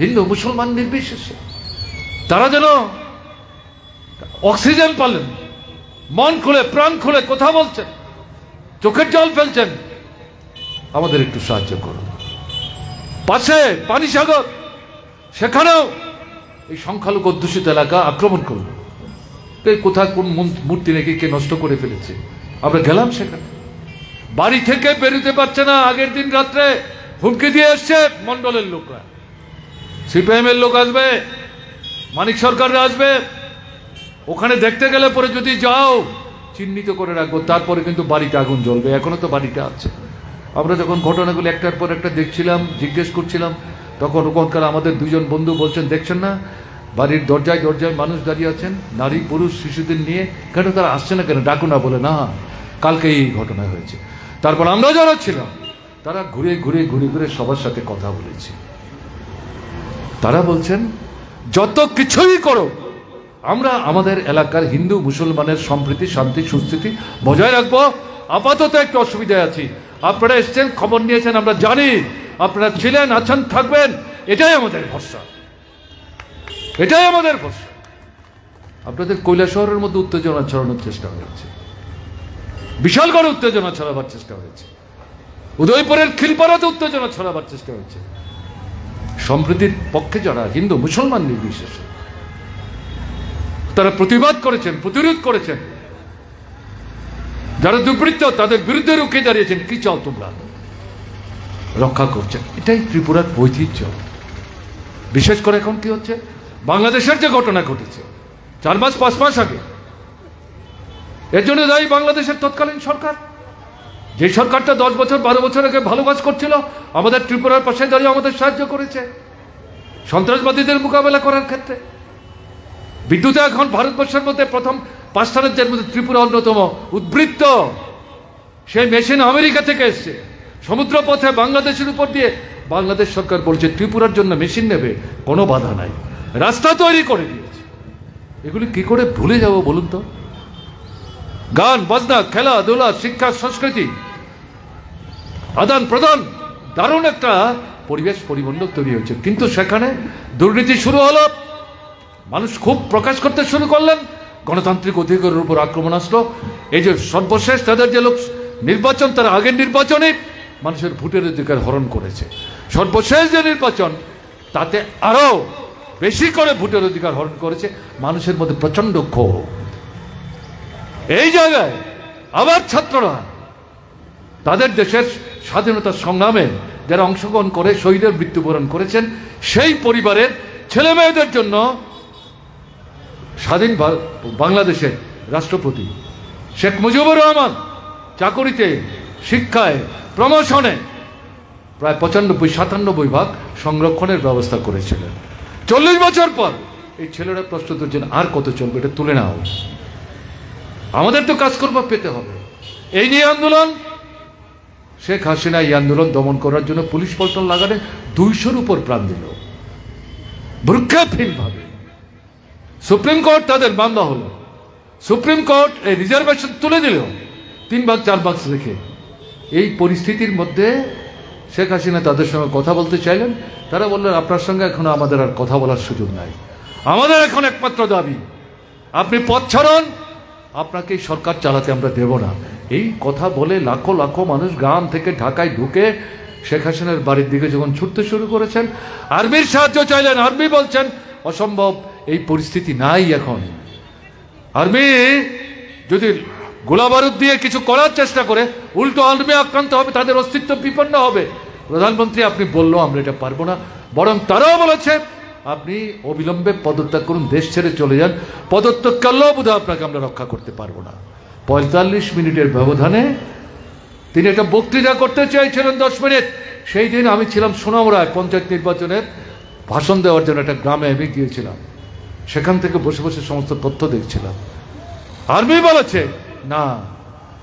হিন্দু মুসলমান নির্বিশেষে। তারা যেন অক্সিজেন পালেন, মন খুলে প্রাণ খুলে কথা বলছেন, চোখের জল ফেলছেন, আমাদের একটু সাহায্য করুন। পাশে পানিসাগর, সেখানেও এই সংখ্যালঘু অধ্যুষিত এলাকা আক্রমণ করল। কোথায় কোন মূর্তি নাকি কে নষ্ট করে ফেলেছে, আমরা গেলাম সেখানে, বাড়ি থেকে বেরোতে পারছে না। আগের দিন রাত্রে হুমকি দিয়ে এসছে মন্ডলের লোকরা, সিপিআইএম এর লোক আসবে, মানিক সরকাররা আসবে, ওখানে দেখতে গেলে পরে যদি যাও চিহ্নিত করে রাখবো, তারপরে কিন্তু বাড়িতে আগুন জ্বলবে। এখনো তো বাড়িটা আছে। আমরা যখন ঘটনাগুলো একটার পর একটা দেখছিলাম, জিজ্ঞেস করছিলাম, তখন ওখানকার আমাদের 2 জন বন্ধু বলছেন, দেখছেন না বাড়ির দরজায় দরজায় মানুষ দাঁড়িয়ে আছেন, নারী পুরুষ শিশুদের নিয়ে, কেন তারা আসছে না কেন, ডাকু না বলে। না, কালকে এই ঘটনা হয়েছে। তারপর আমরা যারা ছিলাম তারা ঘুরে ঘুরে ঘুরে ঘুরে সবার সাথে কথা বলেছি। তারা বলছেন যত কিছুই করো আমরা আমাদের এলাকার হিন্দু মুসলমানের সম্প্রীতি শান্তি সুস্থিতি বজায় রাখবো। আপাতত একটু অসুবিধায় আছি, আপনারা এসছেন, খবর নিয়েছেন, আমরা জানি আপনারা ছিলেন, আছেন, থাকবেন, এটাই আমাদের ভরসা, এটাই আমাদের ভরসা। আপনাদের কৈলাসহরের মধ্যে উত্তেজনা ছড়ানোর চেষ্টা হয়েছে, বিশালগড়ে উত্তেজনা ছড়াবার চেষ্টা হয়েছে, উদয়পুরের খিলপাড়াতে উত্তেজনা ছড়াবার চেষ্টা হয়েছে। সম্প্রীতির পক্ষে যারা হিন্দু মুসলমান নির্বিশেষে তারা প্রতিবাদ করেছেন, প্রতিরোধ করেছেন, যারা দুর্বৃত্ত তাদের বিরুদ্ধে রুখে দাঁড়িয়েছেন। কি চাও তোমরা? রক্ষা করছেন, এটাই ত্রিপুরার ঐতিহ্য। বিশেষ করে এখন কি হচ্ছে, বাংলাদেশের যে ঘটনা ঘটেছে 4 মাস 5 মাস আগে, এর জন্য দায়ী বাংলাদেশের তৎকালীন সরকার। যে সরকারটা 10 বছর 12 বছর আগে ভালো কাজ করছিল, আমাদের ত্রিপুরার পাশে দাঁড়িয়ে আমাদের সাহায্য করেছে সন্ত্রাসবাদীদের মোকাবেলা করার ক্ষেত্রে। বিদ্যুতে এখন ভারতবর্ষের মধ্যে প্রথম 5টা রাজ্যের মধ্যে ত্রিপুরা অন্যতম উদ্বৃত্ত। সেই মেশিন আমেরিকা থেকে এসছে, সমুদ্র পথে বাংলাদেশের উপর দিয়ে। বাংলাদেশ সরকার বলছে ত্রিপুরার জন্য মেশিন নেবে, কোনো বাধা নাই, রাস্তা তৈরি করে দিয়েছে। এগুলি কি করে ভুলে যাব বলুন তো? গান বাজনা, খেলাধুলা, শিক্ষা, সংস্কৃতি, আদান প্রদান, দারুণ একটা পরিবেশ পরিমণ্ডল তৈরি হয়েছে। কিন্তু সেখানে দুর্নীতি শুরু হলো, মানুষ খুব প্রকাশ করতে শুরু করলেন, গণতান্ত্রিক অধিকারের উপর আক্রমণ আসলো। এই যে সর্বশেষ তাদের যে লোক নির্বাচন, তার আগের নির্বাচনে মানুষের ভোটের অধিকার হরণ করেছে। সর্বশেষ যে নির্বাচন, তাতে আরো বেশি করে ভোটের অধিকার হরণ করেছে। মানুষের মধ্যে প্রচন্ড ক্ষোভ। এই জায়গায় আবার ছাত্ররা তাদের দেশের স্বাধীনতা সংগ্রামে যারা অংশগ্রহণ করে শহীদের মৃত্যুবরণ করেছেন, সেই পরিবারের ছেলে মেয়েদের জন্য স্বাধীন বাংলাদেশের রাষ্ট্রপতি শেখ মুজিবুর রহমান চাকরিতে, শিক্ষায়, প্রমোশনে প্রায় 95-97 ভাগ সংরক্ষণের ব্যবস্থা করেছিলেন। 40 বছর পর এই ছেলেরা প্রশ্ন তুলছেন, আর কত চলবে, এটা তুলে নাও, আমাদের তো কাজকর্ম পেতে হবে। এই নিয়ে আন্দোলন, শেখ হাসিনা এই আন্দোলন দমন করার জন্য পুলিশ পল্টন লাগালে 200-র উপর প্রাণ দিল ভ্রুক্ষেপহীনভাবে। সুপ্রিম কোর্ট তাদের মামলা হলো, সুপ্রিম কোর্ট এই রিজার্ভেশন তুলে দিল 3 ভাগ 4 ভাগ রেখে। এই পরিস্থিতির মধ্যে শেখ হাসিনা তাদের সঙ্গে কথা বলতে চাইলেন, তারা বললেন আপনার সঙ্গে এখন আমাদের আর কথা বলার সুযোগ নাই, আমাদের এখন একমাত্র দাবি আপনি পথ ছাড়ুন, আপনাকে এই সরকার চালাতে আমরা দেব না। এই কথা বলে লাখো লাখো মানুষ গ্রাম থেকে ঢাকায় ঢুকে শেখ হাসিনার বাড়ির দিকে যখন ছুটতে শুরু করেছেন, আর্মির সাহায্য চাইলেন। আর্মি বলছেন অসম্ভব, এই পরিস্থিতি নাই এখন। আর্মি যদি গোলা বারুদ দিয়ে কিছু করার চেষ্টা করে, উল্টো আর্মি আক্রান্ত হবে, তাদের অস্তিত্ব বিপন্ন হবে। প্রধানমন্ত্রী আপনি বললো আমরা এটা পারবো না, বরং তারাও বলেছে আপনি অবিলম্বে পদত্যাগ করুন, দেশ ছেড়ে চলে যান। পদত্যাগ করলেও বোধহয় আপনাকে আমরা রক্ষা করতে পারবো না। 45 মিনিটের ব্যবধানে তিনি একটা বক্তৃতা করতে চাইছিলেন 10 মিনিট। সেই দিন আমি ছিলাম সোনামুড়ায় পঞ্চায়েত নির্বাচনের ভাষণ দেওয়ার জন্য একটা গ্রামে আমি গিয়েছিলাম, সেখান থেকে বসে বসে সমস্ত তথ্য দেখছিলাম। আর্মি বলেছে না,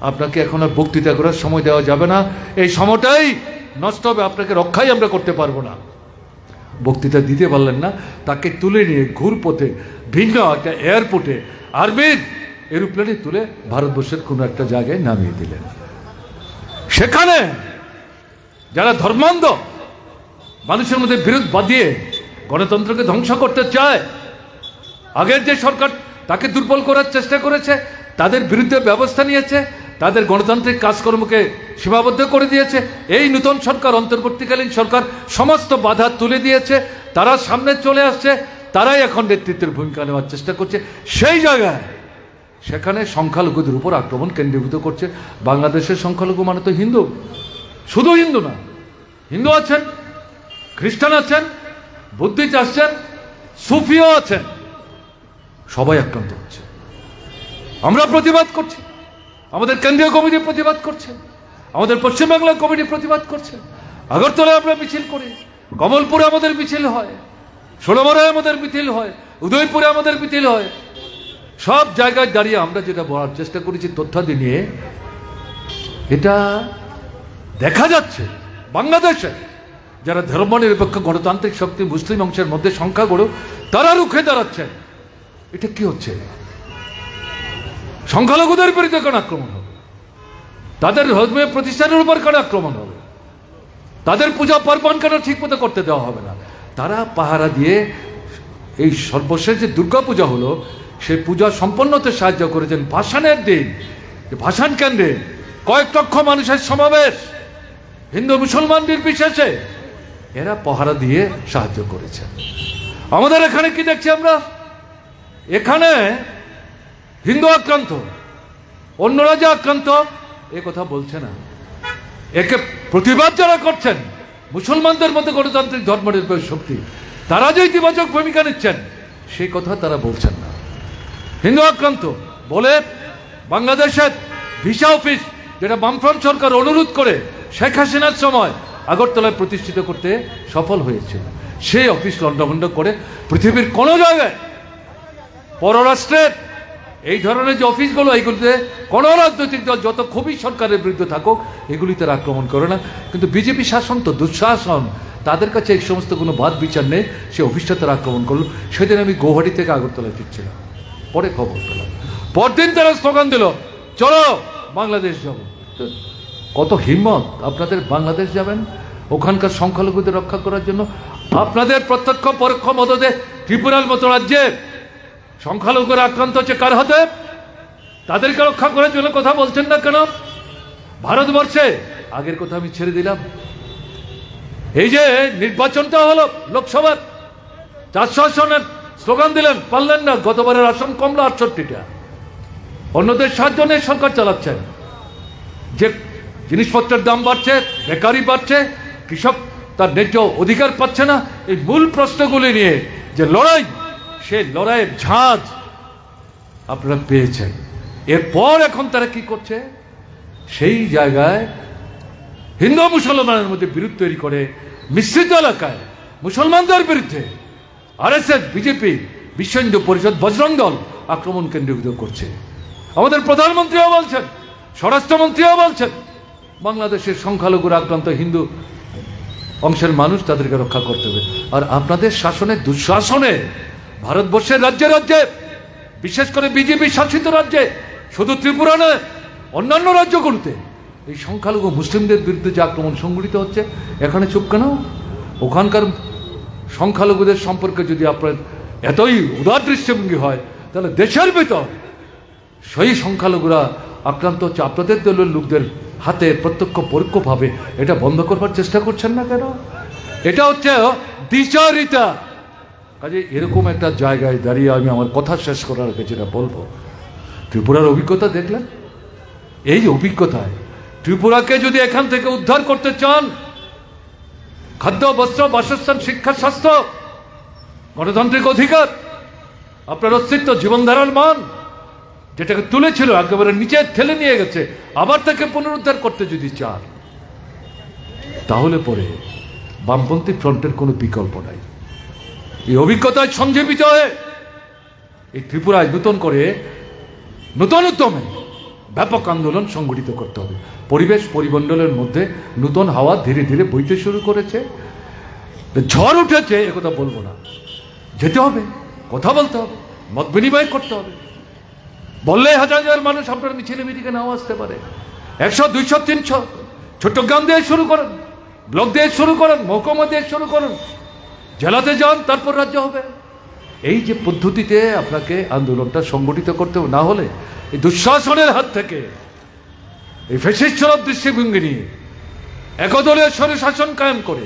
আপনাকে এখন আর বক্তৃতা করার সময় দেওয়া যাবে না, এই সময়টাই নষ্ট হবে, আপনাকে রক্ষাই আমরা করতে পারবো না। বক্তৃতা দিতে পারলেন না, তাকে তুলে নিয়ে ঘুরপথে ভিন্ন একটা এয়ারপোর্টে আর্মির এরোপ্লেনে তুলে ভারতবর্ষের কোনো একটা জায়গায় নামিয়ে দিলেন। সেখানে যারা ধর্মান্ধ, মানুষের মধ্যে বিরোধ বাঁধিয়ে গণতন্ত্রকে ধ্বংস করতে চায়, আগের যে সরকার তাকে দুর্বল করার চেষ্টা করেছে, তাদের বিরুদ্ধে ব্যবস্থা নিয়েছে, তাদের গণতান্ত্রিক কাজকর্মকে সীমাবদ্ধ করে দিয়েছে। এই নতুন সরকার, অন্তর্বর্তীকালীন সরকার সমস্ত বাধা তুলে দিয়েছে, তারা সামনে চলে আসছে, তারাই এখন নেতৃত্বের ভূমিকা নেওয়ার চেষ্টা করছে। সেই জায়গায় সেখানে সংখ্যালঘুদের উপর আক্রমণ কেন্দ্রীভূত করছে। বাংলাদেশের সংখ্যালঘু মানে তো হিন্দু, শুধু হিন্দু না, হিন্দু আছেন, খ্রিস্টান আছেন, বুদ্ধিস্ট আছেন, সুফিও আছেন, সবাই আক্রান্ত হচ্ছে। আমরা প্রতিবাদ করছি, আমাদের কেন্দ্রীয় কমিটি প্রতিবাদ করছে, আমাদের পশ্চিমবাংলার কমিটি প্রতিবাদ করছে। আগরতলায় আমরা মিছিল করি, কমলপুরে আমাদের মিছিল হয়, ষোলমরায় আমাদের মিছিল হয়, উদয়পুরে আমাদের মিছিল হয়। সব জায়গায় দাঁড়িয়ে আমরা যেটা বলার চেষ্টা করেছি তথ্যাদি নিয়ে, এটা দেখা যাচ্ছে বাংলাদেশে যারা ধর্মনিরপেক্ষ গণতান্ত্রিক শক্তি মুসলিম অংশের মধ্যে সংখ্যাগুরু, তারা রুখে দাঁড়াচ্ছেন। এটা কি হচ্ছে? সংখ্যালঘুদের বিরুদ্ধে কেন আক্রমণ হবে? তাদের ধর্মীয় প্রতিষ্ঠানের উপর কেন আক্রমণ হবে? তাদের পূজা পার্বণ কেন ঠিক মতো করতে দেওয়া হবে না? তারা পাহারা দিয়ে এই সর্বশেষ যে দুর্গা পূজা হলো সেই পূজা সম্পন্নতে সাহায্য করেছেন। ভাসানের দিন, ভাসান কেন্দ্রে কয়েক লক্ষ মানুষের সমাবেশ, হিন্দু মুসলমান নির্বিশেষে এরা পাহারা দিয়ে সাহায্য করেছে। আমাদের এখানে কি দেখছি আমরা? এখানে হিন্দু আক্রান্ত, অন্য রাজ্যে আক্রান্ত, এ কথা বলছে না। একে প্রতিবাদ যারা করছেন, মুসলমানদের মধ্যে গণতান্ত্রিক ধর্মনিরপেক্ষ শক্তি, তারা যে ইতিবাচক ভূমিকা নিচ্ছেন সেই কথা তারা বলছেন না। হিন্দু আক্রান্ত বলে বাংলাদেশের ভিসা অফিস, যেটা বামফ্রন্ট সরকার অনুরোধ করে শেখ হাসিনার সময় আগরতলায় প্রতিষ্ঠিত করতে সফল হয়েছিল, সেই অফিস লন্ডভন্ড করে পৃথিবীর কোনো জায়গায় পররাষ্ট্রের এই ধরনের যে অফিসগুলো, এইগুলিতে কোনো রাজনৈতিক দল যত খুবই সরকারের বিরুদ্ধে থাকুক এগুলিতে আক্রমণ করে না। কিন্তু বিজেপি শাসন তো দুঃশাসন, তাদের কাছে এই সমস্ত কোনো বাদ বিচার নেই, সে অফিসটা তারা আক্রমণ করলো। সেদিন আমি গৌহাটি থেকে আগরতলায় ফিরছিলাম, পরে খবর পেলাম। পরদিন তারা স্লোগান দিল, চলো বাংলাদেশ যাব। কত হিম্মত আপনাদের! বাংলাদেশ যাবেন ওখানকার সংখ্যালঘুদের রক্ষা করার জন্য? আপনাদের প্রত্যক্ষ পরোক্ষ মদদে ত্রিপুরার মতো রাজ্যে সংখ্যালঘুরা আক্রান্ত হচ্ছে কার হাতে? তাদেরকে রক্ষা করার জন্য কথা বলছেন না কেন? ভারতবর্ষে আগের কথা আমি ছেড়ে দিলাম, এই যে নির্বাচনটা হলো লোকসভার 400 আসনের স্লোগান দিলেন, পারলেন না। গতবারের আসন কমলো 68টা। অন্যদের 7 জনের সরকার চালাচ্ছেন। যে জিনিসপত্রের দাম বাড়ছে, বেকারি বাড়ছে, কৃষক তার ন্যায্য অধিকার পাচ্ছে না, এই মূল প্রশ্নগুলি নিয়ে যে লড়াই, সেই লড়াইয়ের ঝাঁজ আপনারা পেয়েছেন। এরপর এখন তারা কি করছে? সেই জায়গায় হিন্দু মুসলমানের মধ্যে বিরোধ তৈরি করে মিশ্রিত এলাকায় মুসলমানদের বিরুদ্ধে আরএসএস, বিজেপি, বিশ্ব হিন্দু পরিষদ, বজরং দল আক্রমণ কেন্দ্রীভূত করছে। আমাদের প্রধানমন্ত্রীও বলছেন, স্বরাষ্ট্রমন্ত্রীও বলছেন, বাংলাদেশের সংখ্যালঘুরা আক্রান্ত হিন্দু অংশের মানুষ, তাদেরকে রক্ষা করতে হবে। আর আপনাদের শাসনের দুঃশাসনে ভারতবর্ষের রাজ্যে রাজ্যে, বিশেষ করে বিজেপি শাসিত রাজ্যে, শুধু ত্রিপুরা নয় অন্যান্য রাজ্যগুলোতে এই সংখ্যালঘু মুসলিমদের বিরুদ্ধে যে আক্রমণ সংঘটিত হচ্ছে, এখানে চুপ কেন? ওখানকার সংখ্যালঘুদের সম্পর্কে যদি আপনার এতই উদার দৃষ্টিভঙ্গি হয়, তাহলে দেশের ভিতর সেই সংখ্যালঘুরা আক্রান্ত হচ্ছে আপনাদের দলের লোকদের হাতে প্রত্যক্ষ পরোক্ষভাবে। এটা বন্ধ করবার চেষ্টা করছেন না কেন? এটা হচ্ছে দ্বিচারিতা। কাজে এরকম একটা জায়গায় দাঁড়িয়ে আমি আমার কথা শেষ করার আগে যেটা বলবো, ত্রিপুরার অভিজ্ঞতা দেখলেন। এই অভিজ্ঞতায় ত্রিপুরাকে যদি এখান থেকে উদ্ধার করতে চান, খাদ্য, বস্ত্র, বাসস্থান, শিক্ষা, স্বাস্থ্য, গণতান্ত্রিক অধিকার, আপনার অস্তিত্ব, জীবনধারার মান, যেটাকে তুলেছিল একেবারে নিচে ঠেলে নিয়ে গেছে, আবার তাকে পুনরুদ্ধার করতে যদি চান, তাহলে পরে বামপন্থী ফ্রন্টের কোনো বিকল্প নাই। এই অভিজ্ঞতায় সঞ্জীবিত হয়ে এই ত্রিপুরায় নতুন করে নতুন উদ্যমে ব্যাপক আন্দোলন সংগঠিত করতে হবে। পরিবেশ পরিমণ্ডলের মধ্যে নতুন হাওয়া ধীরে ধীরে বইতে শুরু করেছে, ঝড় উঠেছে, একথা বলবো না। যেতে হবে, কথা বলতে হবে, মত বিনিময় করতে হবে। বললে হাজার হাজার মানুষ আপনার মিছিলে মিটিকে নাও আসতে পারে। 100, 200, 300 চট্টগ্রাম দিয়ে শুরু করেন, ব্লক দিয়ে শুরু করেন, মহকুমা দিয়ে শুরু করেন, জেলাতে যান, তারপর রাজ্য হবে। এই যে পদ্ধতিতে আপনাকে আন্দোলনটা সংগঠিত করতে হবে, না হলে এই দুঃশাসনের হাত থেকে, এই ফ্যাসিস্ট দৃষ্টিভঙ্গি নিয়ে একদলীয় স্বৈরশাসন কায়েম করে,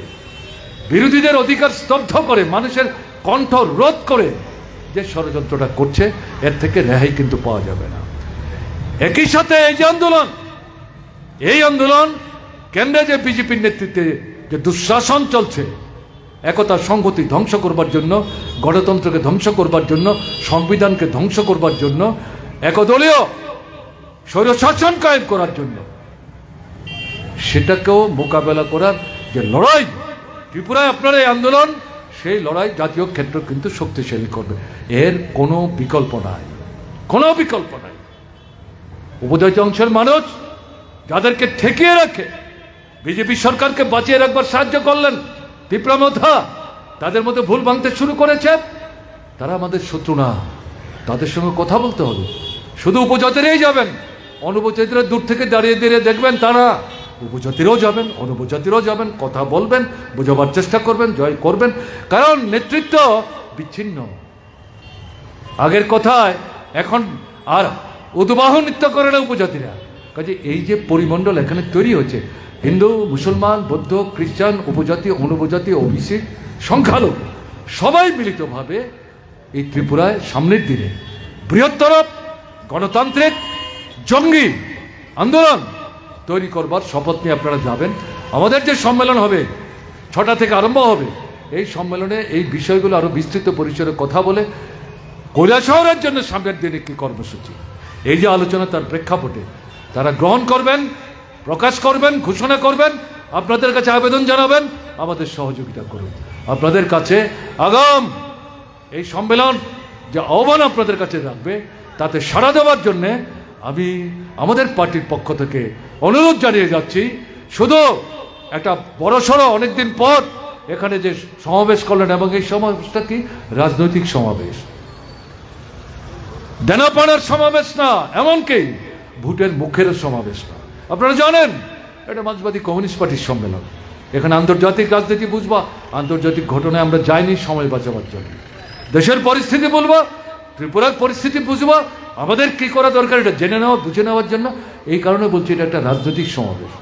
বিরোধীদের অধিকার স্তব্ধ করে, মানুষের কণ্ঠ রোধ করে যে ষড়যন্ত্রটা করছে, এর থেকে রেহাই কিন্তু পাওয়া যাবে না। একই সাথে এই আন্দোলন কেন্দ্রে যে বিজেপির নেতৃত্বে যে দুঃশাসন চলছে, একতা সংহতি ধ্বংস করবার জন্য, গণতন্ত্রকে ধ্বংস করবার জন্য, সংবিধানকে ধ্বংস করবার জন্য, একদলীয় স্বৈরশাসন কায়েম করার জন্য, সেটাকেও মোকাবেলা করার যে লড়াই ত্রিপুরায় আপনার এই আন্দোলন, সেই লড়াই জাতীয় ক্ষেত্র কিন্তু শক্তিশালী করবে। এর কোনো বিকল্প নাই, কোনো বিকল্প নাই। উপজাতি অংশের মানুষ যাদেরকে ঠেকিয়ে রাখে বিজেপি সরকারকে বাঁচিয়ে রাখবার সাহায্য করলেন ত্রিপুরা মধ্যা, তাদের মধ্যে ভুল ভাঙতে শুরু করেছে। তারা আমাদের শত্রু না, তাদের সঙ্গে কথা বলতে হবে। শুধু উপজাতিরাই যাবেন, অনুপজাতিরা দূর থেকে দাঁড়িয়ে দাঁড়িয়ে দেখবেন তা না, উপজাতিরাও যাবেন, অনুপজাতিরাও যাবেন, কথা বলবেন, বোঝাবার চেষ্টা করবেন, জয় করবেন। কারণ নেতৃত্ব বিচ্ছিন্ন। আগের কথায় এখন আর উদ্বাহ নৃত্য করে না উপজাতিরা। কাজে এই যে পরিমণ্ডল এখানে তৈরি হচ্ছে, হিন্দু, মুসলমান, বৌদ্ধ, খ্রিস্টান, উপজাতি, অনুপজাতি, ওবিসি, সংখ্যালঘু সবাই মিলিতভাবে এই ত্রিপুরায় সামনের দিনে বৃহত্তর গণতান্ত্রিক জঙ্গি আন্দোলন তৈরি করবার শপথ নিয়ে আপনারা যাবেন। আমাদের যে সম্মেলন হবে 6টা থেকে আরম্ভ হবে, এই সম্মেলনে এই বিষয়গুলো আরো বিস্তৃত পরিসরে কথা বলে কৈলাসহরের জন্য সামনের দিনে কি কর্মসূচি, এই যে আলোচনা তার প্রেক্ষাপটে তারা গ্রহণ করবেন, প্রকাশ করবেন, ঘোষণা করবেন, আপনাদের কাছে আবেদন জানাবেন, আমাদের সহযোগিতা করুন। আপনাদের কাছে আগাম এই সম্মেলন যে আহ্বান আপনাদের কাছে রাখবে, তাতে সাড়া দেওয়ার জন্যে আমি আমাদের পার্টির পক্ষ থেকে অনুরোধ জানিয়ে যাচ্ছি। শুধু একটা বড়সড় অনেকদিন পর এখানে যে সমাবেশ করলেন, এবং এই সমাবেশটা কি রাজনৈতিক সমাবেশ, দেনাপানার সমাবেশ না, এমনকি ভোটের মুখের সমাবেশ না। আপনারা জানেন এটা মার্ক্সবাদী কমিউনিস্ট পার্টির সম্মেলন। এখানে আন্তর্জাতিক রাজনীতি বুঝবা, আন্তর্জাতিক ঘটনায় আমরা যাইনি সময় বাঁচাবার জন্য। দেশের পরিস্থিতি বলবো, ত্রিপুরার পরিস্থিতি বুঝবো, আমাদের কি করা দরকার এটা জেনে নেওয়া, বুঝে নেওয়ার জন্য। এই কারণে বলছি এটা একটা রাজনৈতিক সমাবেশ।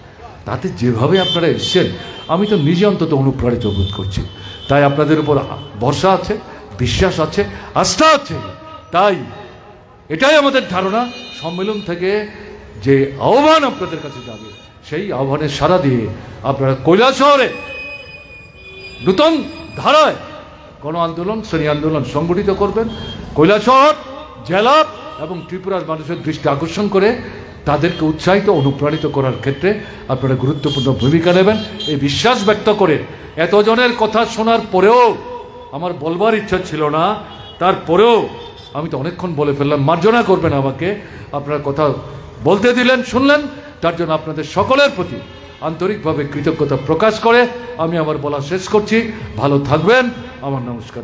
তাতে যেভাবে আপনারা এসছেন, আমি তো নিজে অন্তত অনুপ্রাণিত বোধ করছি। তাই আপনাদের উপর ভরসা আছে, বিশ্বাস আছে, আস্থা আছে। তাই এটাই আমাদের ধারণা, সম্মেলন থেকে যে আহ্বান আপনাদের কাছে যাবে, সেই আহ্বানের সাড়া দিয়ে আপনারা কৈলাসহরে নূতন ধারায় গণ আন্দোলন, শ্রেণী আন্দোলন সংগঠিত করবেন। কৈলাসহর জেলা এবং ত্রিপুরার মানুষের দৃষ্টি আকর্ষণ করে তাদেরকে উৎসাহিত, অনুপ্রাণিত করার ক্ষেত্রে আপনারা গুরুত্বপূর্ণ ভূমিকা নেবেন, এই বিশ্বাস ব্যক্ত করে। এতজনের কথা শোনার পরেও আমার বলবার ইচ্ছা ছিল না, তারপরেও আমি তো অনেকক্ষণ বলে ফেললাম, মার্জনা করবেন আমাকে। আপনারা কথা বলতে দিলেন, শুনলেন, তার জন্য আপনাদের সকলের প্রতি আন্তরিকভাবে কৃতজ্ঞতা প্রকাশ করে আমি আমার বলা শেষ করছি। ভালো থাকবেন। আমার নমস্কার।